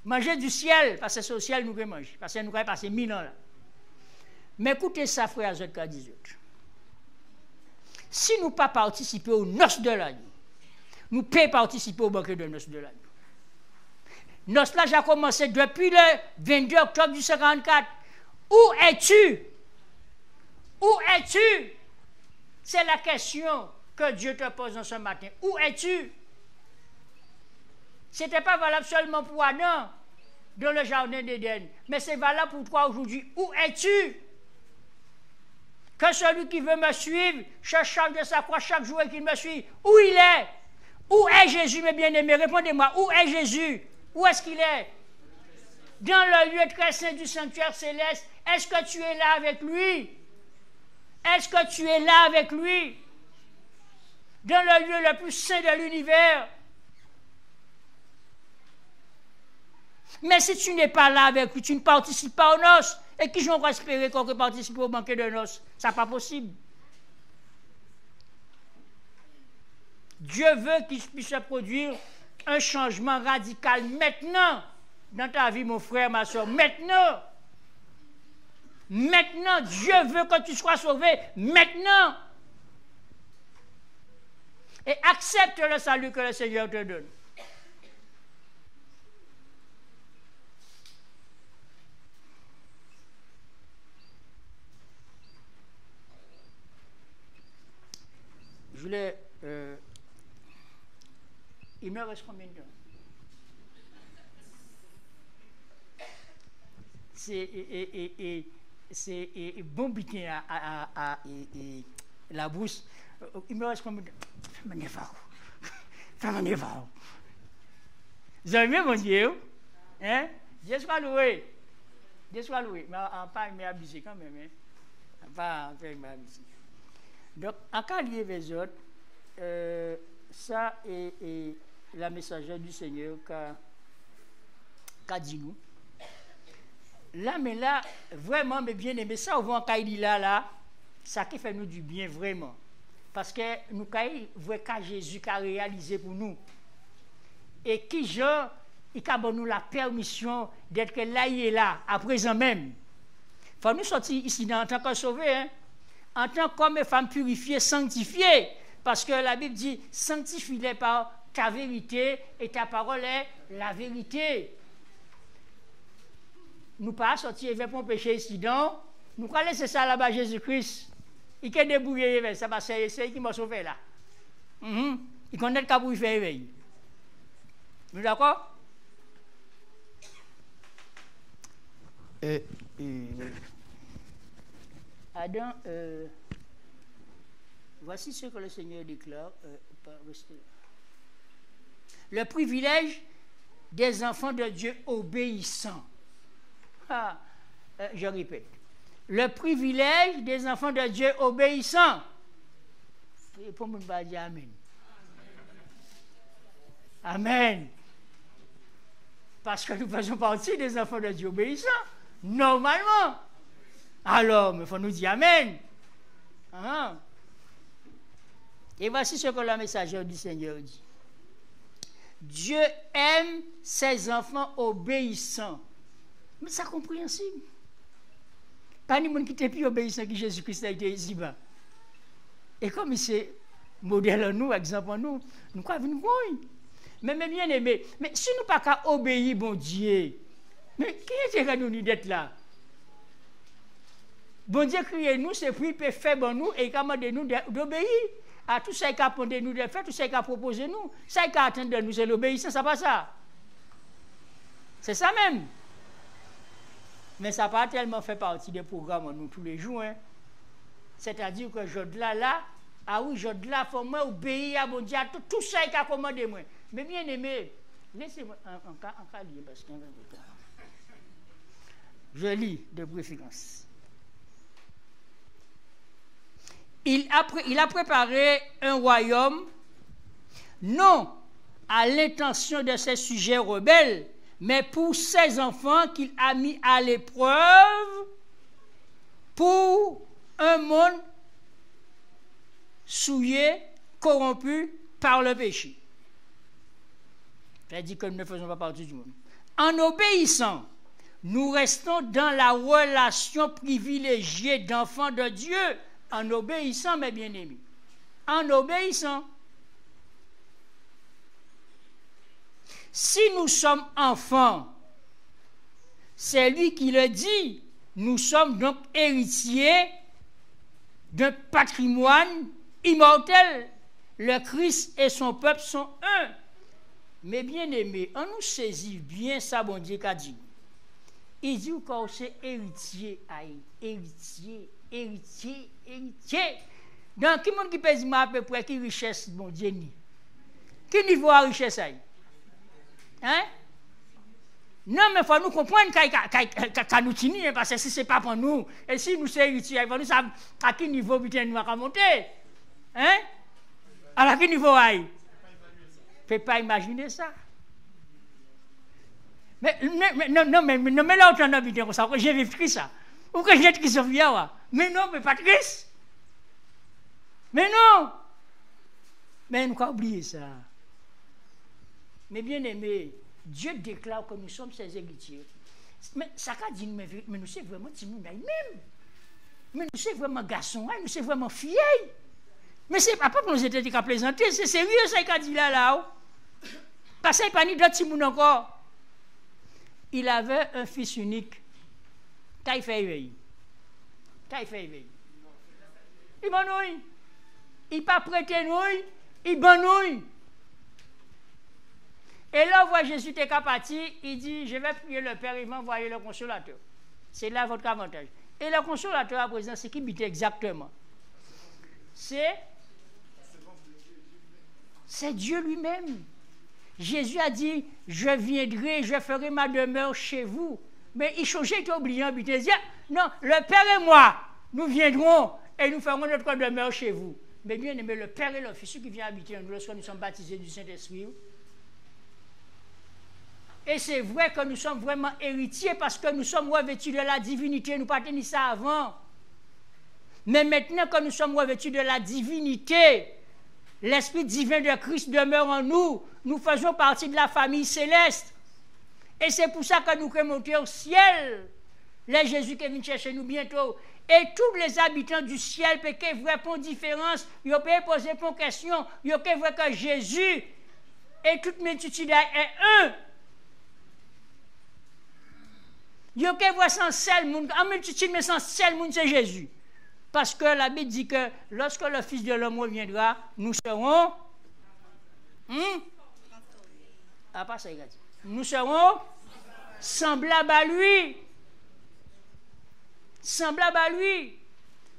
Manger du ciel. Parce que c'est au ciel que nous pouvons manger. Parce que nous pouvons passer 1000 ans là. Mais écoutez ça, frère Zotka 18. Si nous ne pas participer aux noces de l'agneau, nous pouvons participer au banquet de noces de l'agneau. Noces là, j'ai commencé depuis le 22 octobre 1944. Où es-tu? Où es-tu? C'est la question que Dieu te pose en ce matin. Où es-tu? Ce n'était pas valable seulement pour Adam dans le jardin d'Éden, mais c'est valable pour toi aujourd'hui. Où es-tu? Que celui qui veut me suivre, je charge de sa croix chaque jour et qu'il me suive. Où il est? Où est Jésus, mes bien-aimés? Répondez-moi, où est Jésus? Où est-ce qu'il est? Dans le lieu très saint du sanctuaire céleste. Est-ce que tu es là avec lui? Est-ce que tu es là avec lui? Dans le lieu le plus saint de l'univers. Mais si tu n'es pas là avec lui, tu ne participes pas aux noces. Et qui j'en espérer qu'on peut participer au banquet de noces? Ça n'est pas possible. Dieu veut qu'il puisse se produire un changement radical maintenant dans ta vie, mon frère, ma soeur. Maintenant. Maintenant, Dieu veut que tu sois sauvé. Maintenant. Et accepte le salut que le Seigneur te donne. Je voulais... il me reste combien de temps? C'est bon bitin à la brousse. Il me reste combien de temps? Fais-moi. Vous avez bien mon Dieu? Hein? Dieu soit loué. Dieu soit loué. Mais pas m'abuser quand même. Hein? Pas m'abuser. Donc, en cas lié avec les autres, ça est la messagère du Seigneur qu'a dit nous. Là, mais là, vraiment, mais bien aimé, ça, on voit en Kaïli là, ça qui fait nous du bien, vraiment. Parce que nous, voyons qu'à Jésus qui a réalisé pour nous. Et qui, genre, il a donné nous la permission d'être là, il est là, à présent même. Il faut nous sortir ici en tant que sauvés, hein? En tant qu'homme et femme purifiés, sanctifiés. Parce que la Bible dit, sanctifie-les par ta vérité et ta parole est la vérité. Nous pas sortir avec mon péché ici, donc nous allons laisser ça là-bas Jésus-Christ. Il est débrouillé, ça va c'est qui m'a sauvé là. Il connaît le cas pour y faire éveil. Nous d'accord? Adam, voici ce que le Seigneur déclare. Le privilège des enfants de Dieu obéissants. Je répète. Le privilège des enfants de Dieu obéissants. Et pour me dire Amen. Amen. Parce que nous faisons partie des enfants de Dieu obéissants. Normalement. Alors, il faut nous dire Amen. Et voici ce que la messagère du Seigneur dit. Dieu aime ses enfants obéissants. Mais c'est compréhensible. Pas ni monde qui était plus obéissant que Jésus-Christ a été ici-bas. Et comme c'est modèle en nous, exemple en nous, nous croyons venir voir. Mais bien aimé, mais si nous pas qu'à obéir, bon Dieu, mais qui est-ce nous d'être là? Bon Dieu crié nous, c'est pour qu'il peut faire bon nous et commande nous d'obéir à tout ça qu'il a demandé nous de faire, tout ça qu'il a proposé nous. Ça qu'il attend de nous, c'est l'obéissance, c'est pas ça. C'est ça même. Mais ça n'a pas tellement fait partie des programmes nous tous les jours. Hein. C'est-à-dire que je là, ah oui, je là, il faut moi obéir à mon Dieu, à tout ça qu'il a commandé moi. Mais bien aimé, laissez-moi en cas lire parce qu'il y a un peu de temps. Je lis de préférence. Il a préparé un royaume, non à l'intention de ses sujets rebelles, mais pour ses enfants qu'il a mis à l'épreuve pour un monde souillé, corrompu par le péché. C'est-à-dire que nous ne faisons pas partie du monde. En obéissant, nous restons dans la relation privilégiée d'enfants de Dieu, en obéissant, mes bien-aimés. En obéissant. Si nous sommes enfants, c'est lui qui le dit, nous sommes donc héritiers d'un patrimoine immortel. Le Christ et son peuple sont un. Mais bien-aimés, on nous saisit bien ça, bon Dieu qu'a dit. Il dit qu'on c'est héritier, héritier. Donc, qui monde qui peut dire à peu près qui richesse, bon Dieu, ni? Qui niveau à richesse aille? Hein? Non, mais il faut nous comprendre qu'à nous tenir, parce que si ce n'est pas pour nous, et si nous sommes héritiers, il faut nous savoir à quel niveau nous avons monter. Hein? À quel niveau aille? Ne peut pas imaginer ça. Mais là, on a vu comme ça, j'ai vécu ça. Ou que j'ai écrit Sophia, mais non, mais Patrice. Mais non. Mais nous avons oublié ça. Mais bien aimé, Dieu déclare que nous sommes ses héritiers. Mais ça qu'a dit, mais nous sommes vraiment Timoun même. Mais nous sommes vraiment garçons, nous sommes vraiment filles. Mais ce n'est pas pour nous aider à plaisanter, c'est sérieux ça qu'a dit là. Parce qu'il n'y a pas ni d'autres Timoun encore. Il avait un fils unique. Il fait éveil. Il banouille. Il n'a pas prêté nouille, il banouille. Et là, on voit Jésus est parti, il dit, je vais prier le Père, il m'a envoyé le consolateur. C'est là votre avantage. Et le consolateur à présent, c'est qui bite exactement? C'est Dieu lui-même. Jésus a dit, je viendrai, je ferai ma demeure chez vous. Mais il changeait, il était oublié, il disait, non, le Père et moi, nous viendrons et nous ferons notre demeure chez vous. Mais bien aimé, le Père et le Fils, ceux qui viennent habiter en nous lorsque nous sommes baptisés du Saint-Esprit. Et c'est vrai que nous sommes vraiment héritiers parce que nous sommes revêtus de la divinité. Nous ne pas tenu ça avant. Mais maintenant que nous sommes revêtus de la divinité, l'Esprit divin de Christ demeure en nous. Nous faisons partie de la famille céleste. Et c'est pour ça que nous remontons au ciel. Les Jésus qui vient chercher nous bientôt. Et tous les habitants du ciel peuvent répondre différence. Ils peuvent poser une question. Ils peuvent voir que Jésus et toute multitude est un. Ils peuvent voir sans seul monde. En multitude, mais sans seul monde, c'est Jésus. Parce que la Bible dit que lorsque le Fils de l'homme reviendra, nous serons. Ah, pas ça, il a dit. Nous serons semblables à lui. Semblable à lui.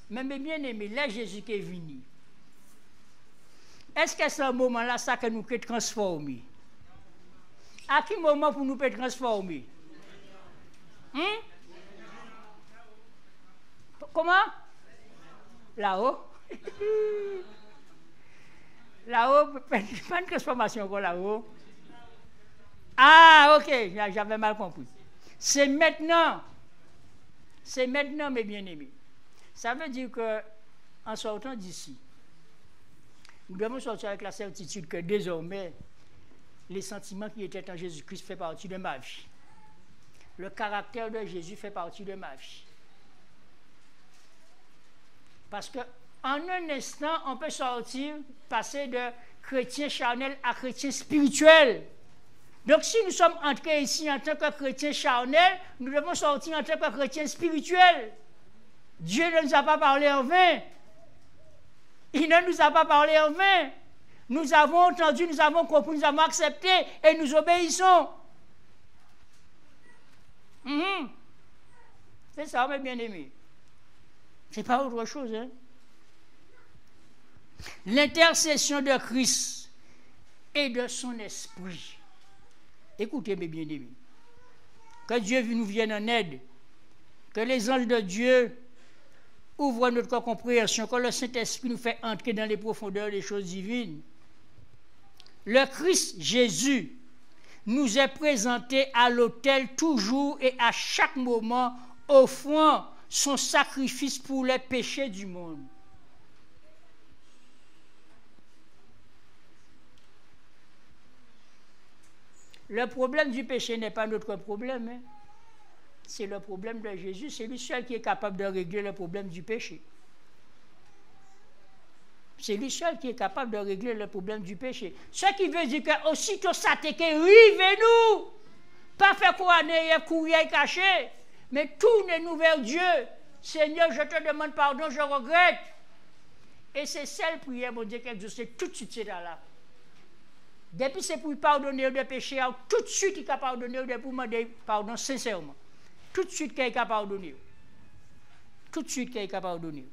Mais bien aimé, là Jésus qui est venu. Est-ce que c'est un moment-là ça que nous pouvons transformer? À quel moment pour nous pouvons transformer? Comment? Là-haut? Là-haut, pas une transformation encore là-haut. Ah, ok, j'avais mal compris. C'est maintenant, mes bien-aimés. Ça veut dire qu'en sortant d'ici, nous devons sortir avec la certitude que désormais, les sentiments qui étaient en Jésus-Christ font partie de ma vie. Le caractère de Jésus fait partie de ma vie. Parce qu'en un instant, on peut sortir, passer de chrétien charnel à chrétien spirituel. Donc si nous sommes entrés ici en tant que chrétiens charnels, nous devons sortir en tant que chrétiens spirituels. Dieu ne nous a pas parlé en vain. Il ne nous a pas parlé en vain. Nous avons entendu, nous avons compris, nous avons accepté et nous obéissons. C'est ça, mes bien-aimés. Ce n'est pas autre chose. Hein? L'intercession de Christ et de son esprit. Écoutez, mes bien-aimés. Que Dieu nous vienne en aide. Que les anges de Dieu ouvrent notre compréhension. Que le Saint-Esprit nous fait entrer dans les profondeurs des choses divines. Le Christ Jésus nous est présenté à l'autel toujours et à chaque moment, offrant son sacrifice pour les péchés du monde. Le problème du péché n'est pas notre problème. Hein? C'est le problème de Jésus. C'est lui seul qui est capable de régler le problème du péché. C'est lui seul qui est capable de régler le problème du péché. Ce qui veut dire que aussitôt ça t'est que rivez-nous. Pas faire courir caché, mais tournez-nous vers Dieu. Seigneur, je te demande pardon, je regrette. Et c'est celle prière, mon Dieu, qu'exauce tout de suite, c'est là. Depuis c'est pour pardonner des péchés, tout de suite il a pardonné pour demander pardon sincèrement. Tout de suite qu'il a pardonné. Tout de suite qu'il a pardonné.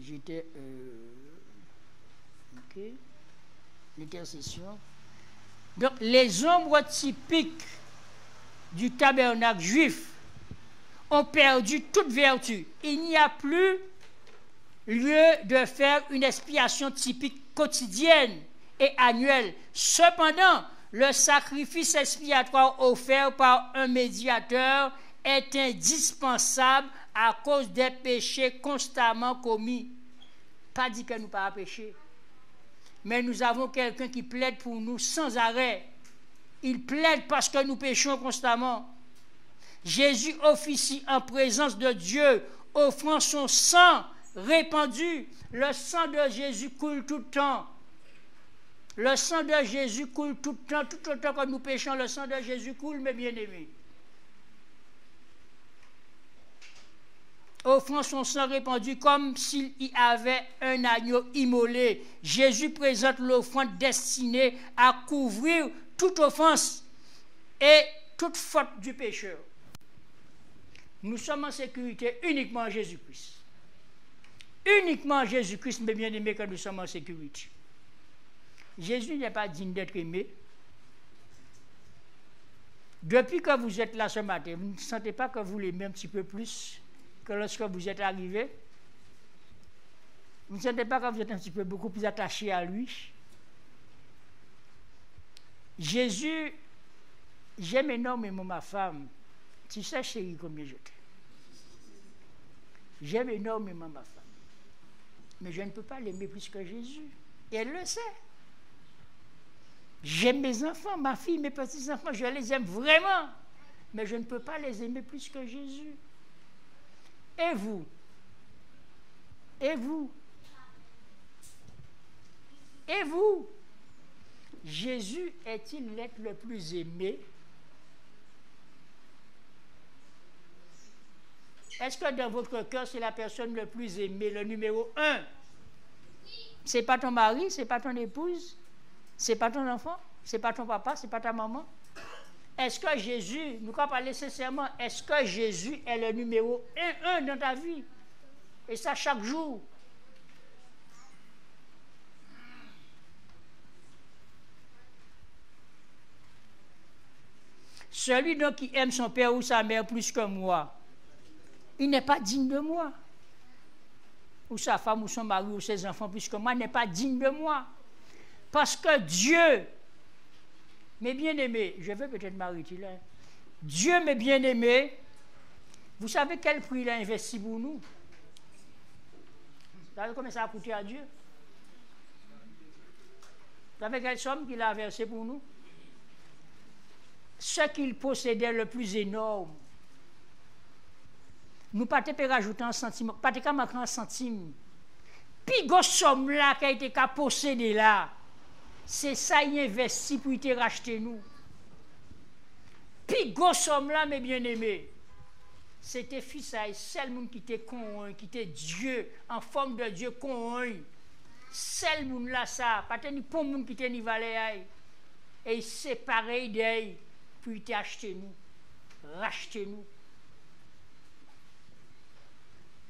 J'étais ok. L'intercession. Donc les ombres typiques du tabernacle juif ont perdu toute vertu. Il n'y a plus lieu de faire une expiation typique quotidienne et annuelle. Cependant, le sacrifice expiatoire offert par un médiateur est indispensable à cause des péchés constamment commis. Pas dit que nous pas péché, mais nous avons quelqu'un qui plaide pour nous sans arrêt. Il plaide parce que nous péchons constamment. Jésus officie en présence de Dieu, offrant son sang répandu. Le sang de Jésus coule tout le temps. Le sang de Jésus coule tout le temps. Tout autant que nous péchons, le sang de Jésus coule, mes bien-aimés. Offrant son sang répandu comme s'il y avait un agneau immolé. Jésus présente l'offrande destinée à couvrir toute offense et toute faute du pécheur. Nous sommes en sécurité uniquement en Jésus-Christ. Uniquement en Jésus-Christ, mes bien-aimés, que nous sommes en sécurité. Jésus n'est pas digne d'être aimé. Depuis que vous êtes là ce matin, vous ne sentez pas que vous l'aimez un petit peu plus que lorsque vous êtes arrivé? Vous ne sentez pas que vous êtes un petit peu beaucoup plus attaché à lui? Jésus, j'aime énormément ma femme. Tu sais, chérie, combien je t'aime. J'aime énormément ma femme. Mais je ne peux pas l'aimer plus que Jésus. Et elle le sait. J'aime mes enfants, ma fille, mes petits-enfants, je les aime vraiment. Mais je ne peux pas les aimer plus que Jésus. Et vous? Et vous? Et vous? Jésus est-il l'être le plus aimé? Est-ce que dans votre cœur, c'est la personne le plus aimée, le numéro 1? Ce n'est pas ton mari, ce n'est pas ton épouse, ce n'est pas ton enfant, ce n'est pas ton papa, ce n'est pas ta maman. Est-ce que Jésus, nous allons parler sincèrement, est-ce que Jésus est le numéro 1 dans ta vie? Et ça chaque jour. Celui donc qui aime son père ou sa mère plus que moi, il n'est pas digne de moi. Ou sa femme, ou son mari, ou ses enfants plus que moi, n'est pas digne de moi. Parce que Dieu, mes bien-aimés, je vais peut-être m'arrêter là. Dieu, mes bien-aimés, vous savez quel prix il a investi pour nous? Vous savez combien ça a coûté à Dieu? Vous savez quelle somme qu'il a versée pour nous? Ce qu'il possédait le plus énorme. Nous pas te rajouter un centime, pas te manquer un centime. Puis grosse somme là qui a été possédée là, c'est ça il investi pour te racheter nous. Puis grosse somme là, mes bien-aimés, c'était fils à seul monde qui était con, qui était Dieu, en forme de Dieu con. Seul monde là ça, pas ni pour monde qui était ni valé et c'est pareil d'eux pour te acheter nous, racheter nous.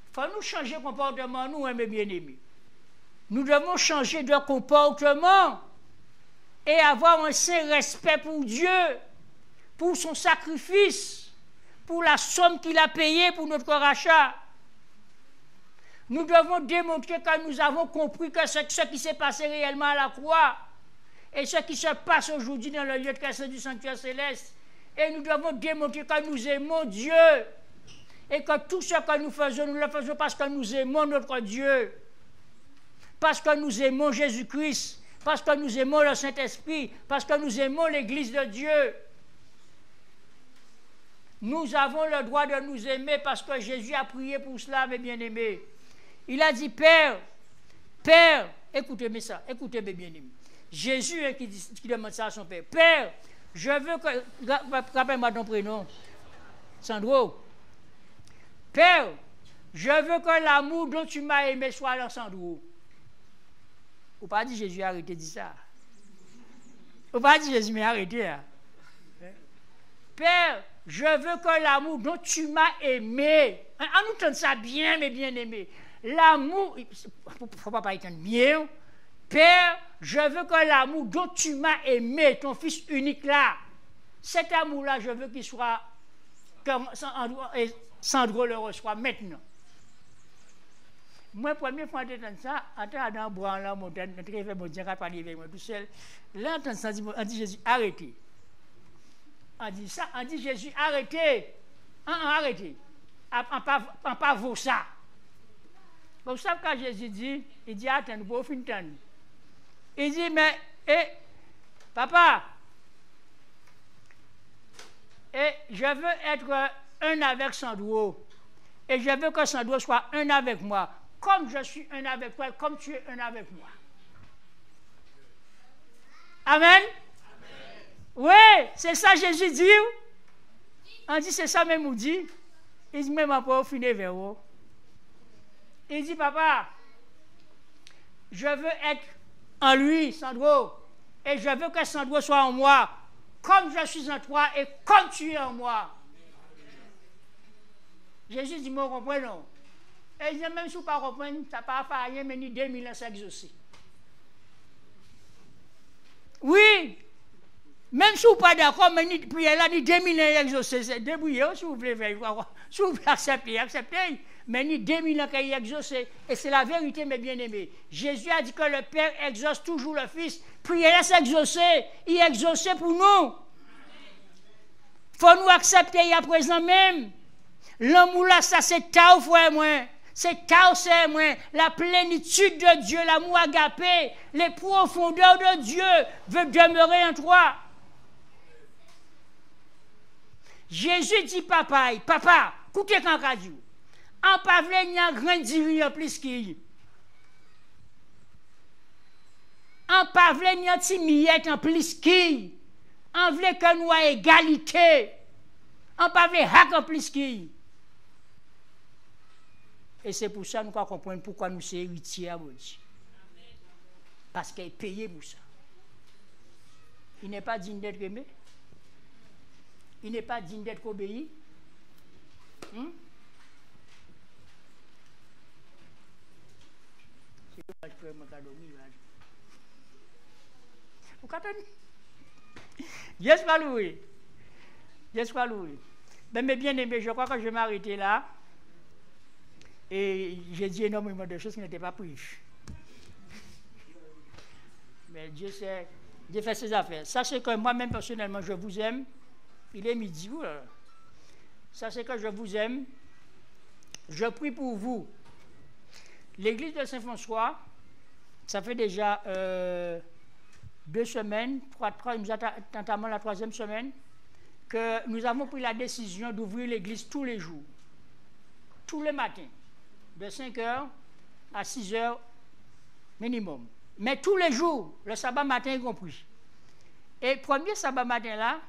Il faut nous changer de comportement, nous, mes bien-aimés. Nous devons changer de comportement et avoir un saint respect pour Dieu, pour son sacrifice, pour la somme qu'il a payée pour notre rachat. Nous devons démontrer que nous avons compris que ce qui s'est passé réellement à la croix et ce qui se passe aujourd'hui dans le lieu de grâce du sanctuaire céleste. Et nous devons démontrer que nous aimons Dieu. Et que tout ce que nous le faisons parce que nous aimons notre Dieu, parce que nous aimons Jésus-Christ, parce que nous aimons le Saint-Esprit, parce que nous aimons l'Église de Dieu. Nous avons le droit de nous aimer parce que Jésus a prié pour cela, mes bien-aimés. Il a dit, Père, écoutez-moi ça, écoutez mes bien-aimés. Jésus qui demande ça à son Père. Père, je veux que... Rappelle-moi ton prénom. Sandro. Père, je veux que l'amour dont tu m'as aimé soit dans Sandro. Ou pas dit Jésus arrêtez de dire ça. Ou pas dit Jésus mais arrêtez. Hein? Père, je veux que l'amour dont tu m'as aimé. On nous tente ça bien, mes bien-aimés. L'amour, il ne faut pas entendre bien. Père, je veux que l'amour dont tu m'as aimé, ton fils unique là, cet amour-là, je veux qu'il soit comme Sandro le reçoit maintenant. Moi, première fois que j'entends ça, attends dans le bois, là, mon Dieu, mon Dieu, pas parler avec moi tout seul. Là, on dit Jésus, arrêtez. On dit ça, on dit Jésus, arrêtez. Arrêtez. On pas vaut ça. Vous savez quand Jésus dit, il dit, attends, nous pouvons finir. Il dit, mais, papa, je veux être un avec Sandro. Et je veux que Sandro soit un avec moi. Comme je suis un avec toi, comme tu es un avec moi. Amen? Amen. Oui, c'est ça Jésus dit. On dit, c'est ça même, on dit. Il dit, même pas finir vers vous. Il dit, papa, je veux être en lui, Sandro. Et je veux que Sandro soit en moi. Comme je suis en toi et comme tu es en moi. Jésus dit, moi, comprenons. Et il dit, même si vous ne comprenez pas, ça ne va pas rien, mais ni 2000 ans, ça exaucé. Oui. Même si vous n'êtes pas d'accord, mais ni prière là, ni 2000 ans, exaucé. C'est débrouillé, si vous voulez faire. Si vous voulez accepter, acceptez. Mais ni 2000 ans qu'il est exaucé. Et c'est la vérité, mes bien-aimés. Jésus a dit que le Père exauce toujours le Fils. Priez là, c'est exaucé. Il est exaucé pour nous. Il faut nous accepter à présent même. L'amour là, ça c'est ta frère moi. C'est ta c'est moi. La plénitude de Dieu, l'amour agapé, les profondeurs de Dieu veulent demeurer en toi. Jésus dit papa, écoutez quand radio. En pavle n'y a grand diri en plus qu'il. En pavle n'y a ti miette en plus qu'il. En vle que nous à égalité. En pavle hack en plus qu'il. Et c'est pour ça que nous ne comprenons pas pourquoi nous sommes héritiers à Dieu. Parce qu'il est payé pour ça. Il n'est pas digne d'être aimé. Il n'est pas digne d'être obéi. Vous comprenez? Yes, Valoué. Yes, Valoué. Mais bien aimé, je crois que je vais m'arrêter là. Et j'ai dit énormément de choses qui n'étaient pas prises. Mais Dieu sait, Dieu fait ses affaires. Sachez que moi-même, personnellement, je vous aime. Il est midi. Sachez que je vous aime. Je prie pour vous. l'église de Saint-François, ça fait déjà 2 semaines, nous entamons la 3e semaine, que nous avons pris la décision d'ouvrir l'église tous les jours, tous les matins, de 5h à 6h minimum. Mais tous les jours, le sabbat matin y compris. Et premier sabbat matin là,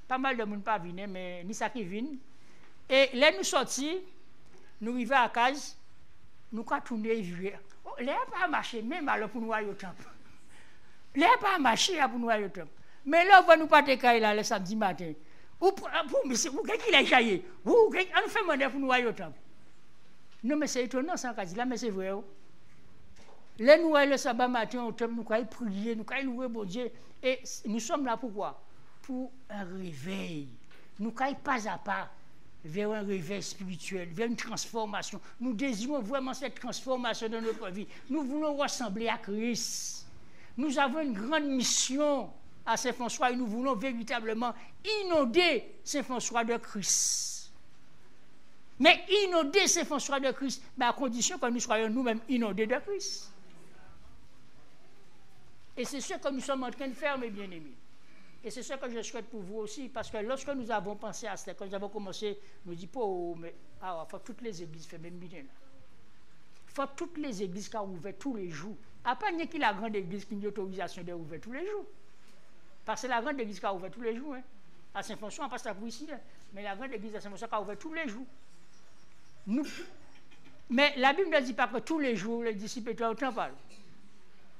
pas mal de monde pas venu, mais ni ça qui vient. Et là nous sortis, nous arrivons à case, nous avons tourné vieux. Là pas marcher même alors pour nous aller au temple. Là pas marcher pour nous aller au temple. Mais là on va nous pas te là le samedi matin. Ou qu'est-ce qu'il a jaillé? Ou on fait monnaie pour nous aller au temple. Non mais c'est étonnant ça quasi là mais c'est vrai. Là nous allons le sabbat matin au temple, nous allons prier, nous allons louer bon Dieu et nous sommes là pourquoi? Pour un réveil. Nous allons pas à pas vers un réveil spirituel, vers une transformation. Nous désirons vraiment cette transformation dans notre vie. Nous voulons ressembler à Christ. Nous avons une grande mission à Saint-François et nous voulons véritablement inonder Saint-François de Christ. Mais inonder Saint-François de Christ, à condition que nous soyons nous-mêmes inondés de Christ. Et c'est ce que nous sommes en train de faire, mes bien-aimés. Et c'est ce que je souhaite pour vous aussi, parce que lorsque nous avons pensé à cela, quand nous avons commencé, nous disons, oh, mais il faut toutes les églises faire même bien là. Il faut toutes les églises qui sont ouvertes tous les jours. À part qu'il y ait la grande église qui a une autorisation d'ouvrir tous les jours. Parce que la grande église qui a ouvert tous les jours. Hein. À Saint-François, on passe ça pour ici. Là. Mais la grande église à Saint-François qui a ouvert tous les jours. Mais la Bible ne dit pas que tous les jours, les disciples étaient au temple.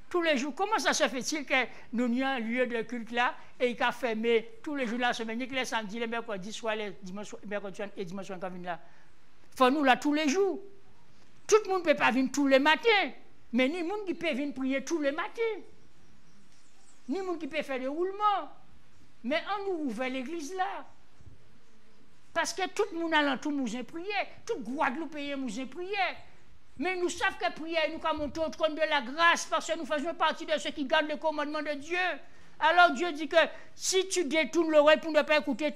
Tous les jours, comment ça se fait-il que nous ayons un lieu de culte là et qu'il a fermé tous les jours de la semaine, que les samedis, les mercredis, soit les dimanches et dimanche quand vient là. Faut nous là tous les jours. Tout le monde ne peut pas venir tous les matins, mais ni le monde qui peut venir prier tous les matins. Ni le monde qui peut faire des roulements. Mais on nous ouvre l'église là. Parce que tout le monde alentour nous a prié, tout Guadeloupéen nous a prié. Mais nous savons que prier, nous avons monté au trône de la grâce parce que nous faisons partie de ceux qui gardent le commandement de Dieu. Alors Dieu dit que si tu détournes l'oreille pour ne pas écouter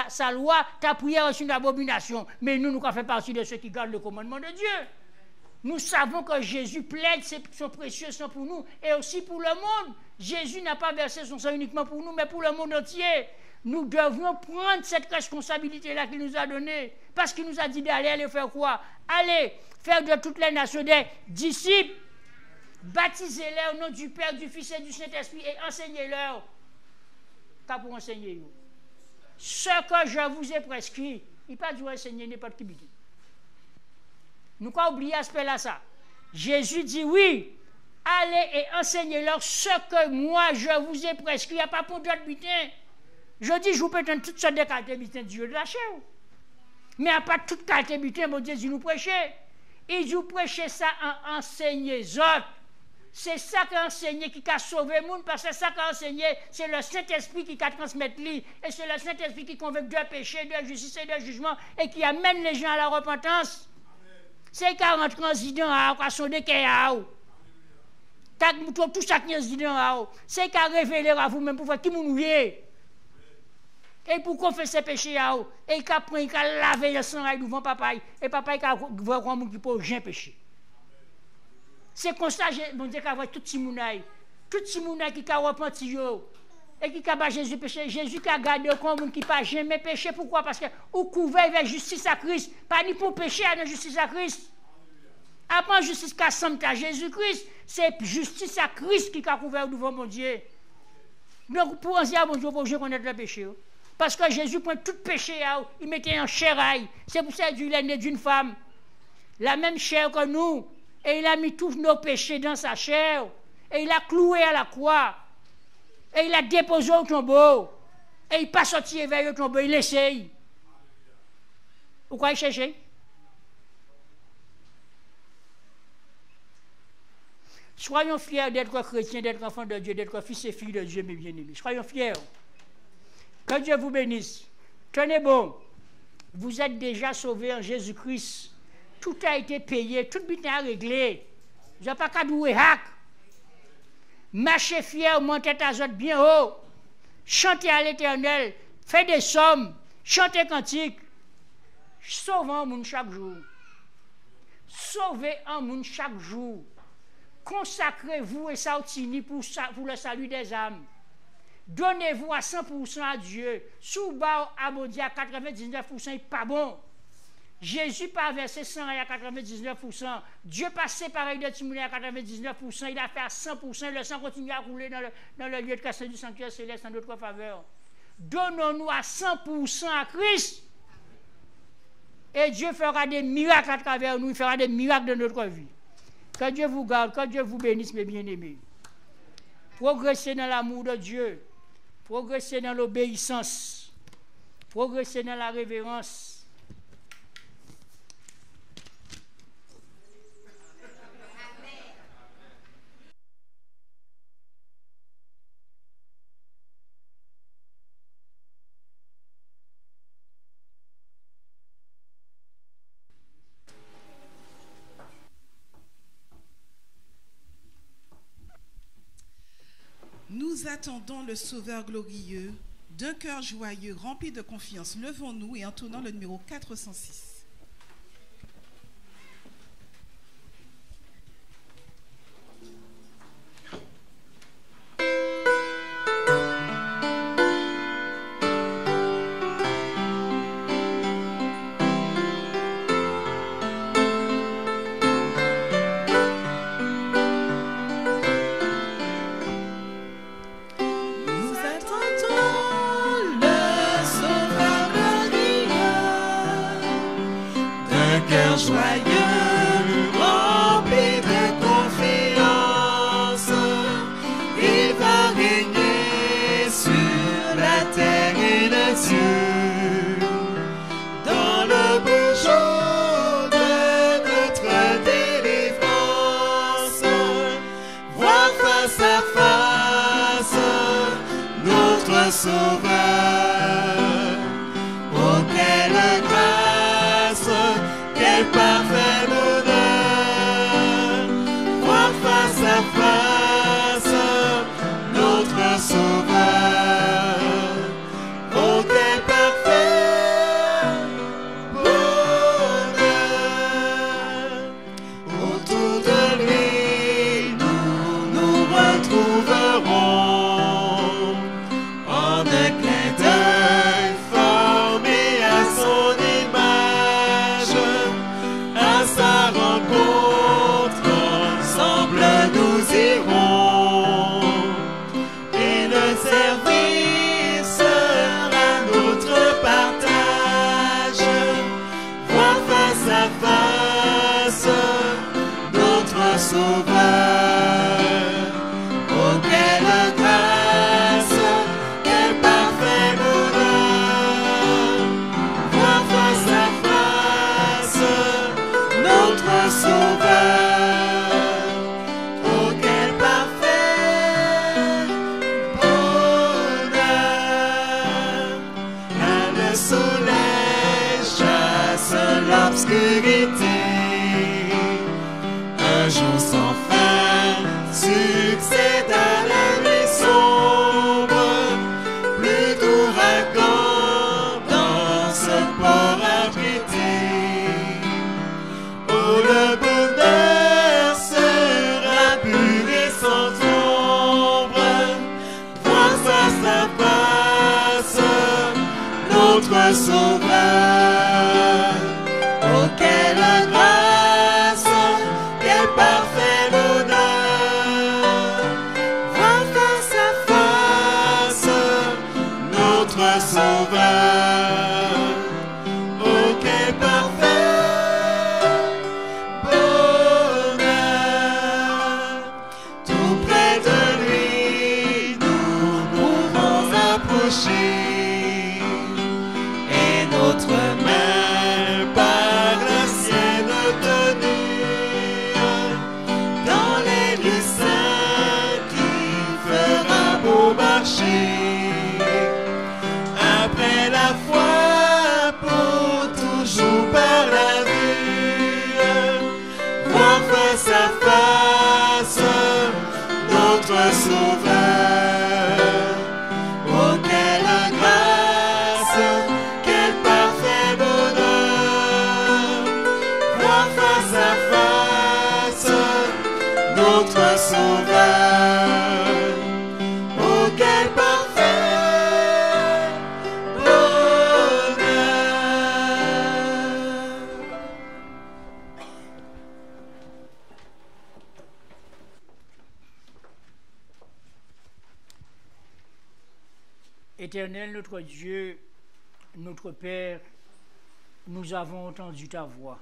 sa loi, ta prière est une abomination. Mais nous faisons partie de ceux qui gardent le commandement de Dieu. Nous savons que Jésus plaide son précieux sang pour nous et aussi pour le monde. Jésus n'a pas versé son sang uniquement pour nous, mais pour le monde entier. Nous devions prendre cette responsabilité-là qu'il nous a donnée. Parce qu'il nous a dit d'aller faire quoi? Allez faire de toutes les nations des disciples, baptisez-les au nom du Père, du Fils et du Saint-Esprit et enseignez-leur. Pas pour enseigner. Ce que je vous ai prescrit, il n'est pas dû enseigner n'importe qui. Nous n'avons pas oublié aspect-là ça. Jésus dit oui, allez et enseignez-leur ce que moi je vous ai prescrit. Il n'y a pas pour d'autres butins. Je dis, je vous peux donner toutes sortes de qualités butins de Dieu de la chair. Mais il n'y a pas toutes qualités butins, mon Dieu dit nous prêcher. Et vous prêchez ça en enseigner les autres. C'est ça qui a enseigné, qui a sauvé le monde, parce que c'est ça qui a enseigné, c'est le Saint-Esprit qui a transmis lui. Et c'est le Saint-Esprit qui convainc de péché, de justice et de jugement, et qui amène les gens à la repentance. C'est qui rentre en zidon à sonner qu'il y a. Tout ça qui est zidon à. C'est qui a révélé à vous-même pour voir qui vous nouillez. Et pour confesser péché à eux, et il a lavé le sang devant papa, et papa il a voir comment il peut jamais pécher. C'est comme ça, mon Dieu, qu'à voir tout le monde qui a repenti, et qui a Jésus péché, Jésus qui a gardé comme qui n'a jamais péché. Pourquoi? Parce que vous couvrez avec justice à Christ, pas ni pour pécher à la justice à Christ. Après justice qui assemble à Jésus-Christ, c'est justice à Christ qui a couvert devant mon Dieu. Donc pour en dire, mon Dieu, pour connaître le péché. Parce que Jésus prend tout péché, il mettait en chair. C'est pour ça qu'il est né d'une femme. La même chair que nous. Et il a mis tous nos péchés dans sa chair. Et il a cloué à la croix. Et il a déposé au tombeau. Et il n'est pas sorti vers le tombeau, il essaye. Vous croyez chercher? Soyons fiers d'être chrétiens, d'être enfants de Dieu, d'être fils et filles de Dieu, mes bien-aimés. Soyons fiers. Que Dieu vous bénisse. Tenez bon. Vous êtes déjà sauvés en Jésus-Christ. Tout a été payé, tout est réglé. Vous n'avez pas qu'à douer hack. Marchez fiers, montez ta zotte bien haut. Chantez à l'Éternel. Faites des sommes. Chantez cantiques. Sauvons le monde chaque jour. sauvez un monde chaque jour. Consacrez-vous et sortez pour le salut des âmes. Donnez-vous à 100% à Dieu. Sous-bas à maudit à 99%, il n'est pas bon. Jésus pas versé 100 à 99%. Dieu pas séparé de Timothée à 99%. Il a fait à 100%. Le sang continue à rouler dans le lieu de casse du sanctuaire céleste en notre faveur. Donnons-nous à 100% à Christ. Et Dieu fera des miracles à travers nous. Il fera des miracles dans notre vie. Que Dieu vous garde, que Dieu vous bénisse, mes bien-aimés. Progressez dans l'amour de Dieu. Progressez dans l'obéissance. Progressez dans la révérence. Nous attendons le Sauveur glorieux, d'un cœur joyeux, rempli de confiance. Levons-nous et entonnons le numéro 406. Joyeux, rempli de confiance, il va régner sur la terre et les cieux. Dans le beau jour de notre délivrance, voir face à face notre Sauveur. Oh, quelle grâce! Quel parfait bonheur, voir face à face notre Sauveur. Oh, quel parfait bonheur. Autour de lui, nous nous retrouverons en un clin d'œil formé à son image. À sa rencontre, ensemble nous irons, et le service sera notre partage. Voir face à face notre Sauveur. Oh, quelle grâce, quel parfait bonheur. Voir face à face notre Sauveur. Oh, quel parfait bonheur. Là, le soleil chasse l'obscurité. Un jour sans fin succède à la nuit sombre. Plus d'ouragan dans ce port abrité. Oh, le bonheur sera pur et sans ombre. Voir face à face notre Sauveur. Oh, quelle grâce, quel parfait bonheur. Voir face à face notre Sauveur. Oh, quel parfait bonheur. Tout près de lui, nous pourrons approcher, et notre main par la sienne tenue, dans les lieux saints qui fera beau marcher. Après la foi, pour toujours par la vue, voir face à face notre Sauveur. Oh, quelle grâce, quel parfait bonheur. Voir face à face Sauveur. Oh, quel parfait bonheur. Éternel, notre Dieu, notre Père, nous avons entendu ta voix.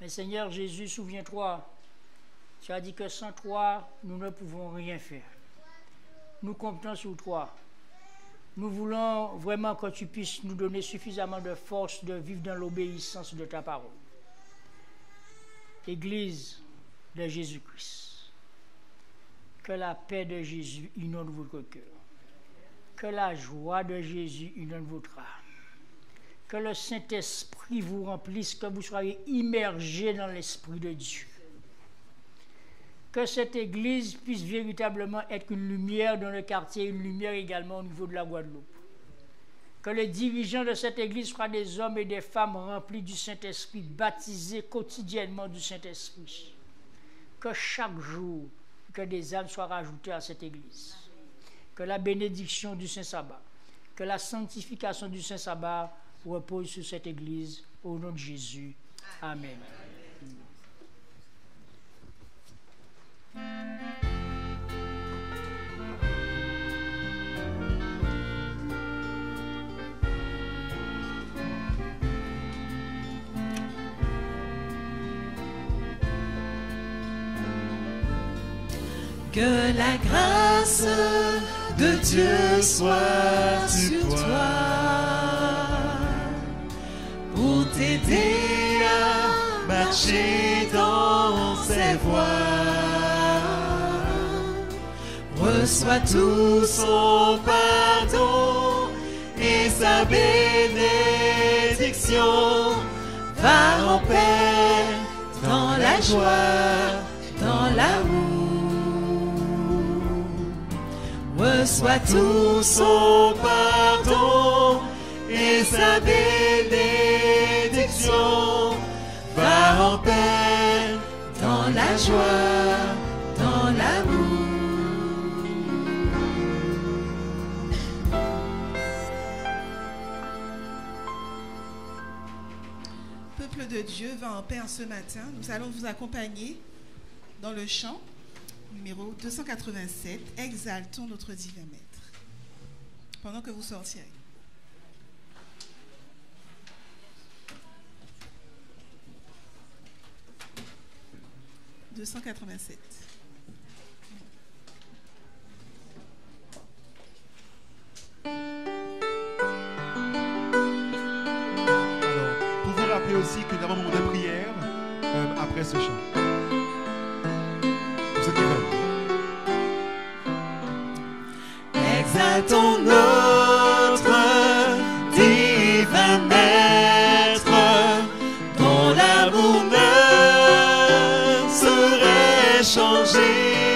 Mais Seigneur Jésus, souviens-toi, tu as dit que sans toi, nous ne pouvons rien faire. Nous comptons sur toi. Nous voulons vraiment que tu puisses nous donner suffisamment de force de vivre dans l'obéissance de ta parole. Église de Jésus-Christ, que la paix de Jésus inonde votre cœur. Que la joie de Jésus inonde votre âme. Que le Saint-Esprit vous remplisse, que vous soyez immergés dans l'Esprit de Dieu. Que cette Église puisse véritablement être une lumière dans le quartier, une lumière également au niveau de la Guadeloupe. Que les dirigeants de cette Église soient des hommes et des femmes remplis du Saint-Esprit, baptisés quotidiennement du Saint-Esprit. Que chaque jour, que des âmes soient rajoutées à cette Église. Que la bénédiction du Saint-Sabbat, que la sanctification du Saint-Sabbat repose sur cette Église, au nom de Jésus. Amen. Que la grâce de Dieu soit sur toi pour t'aider à marcher dans ses voies. Reçois tout son pardon et sa bénédiction. Va en paix dans la joie, dans l'amour. Reçois tout son pardon et sa bénédiction. Va en paix dans la joie, dans l'amour. Peuple de Dieu, va en paix en ce matin. Nous allons vous accompagner dans le chant numéro 287, Exaltons notre divin Maître. Pendant que vous sortirez. « 287. Alors, pour vous rappeler aussi que nous avons un moment de prière après ce chant. Vous êtes prêts? Exaltons notre divin Maître, dont l'amour ne serait changé.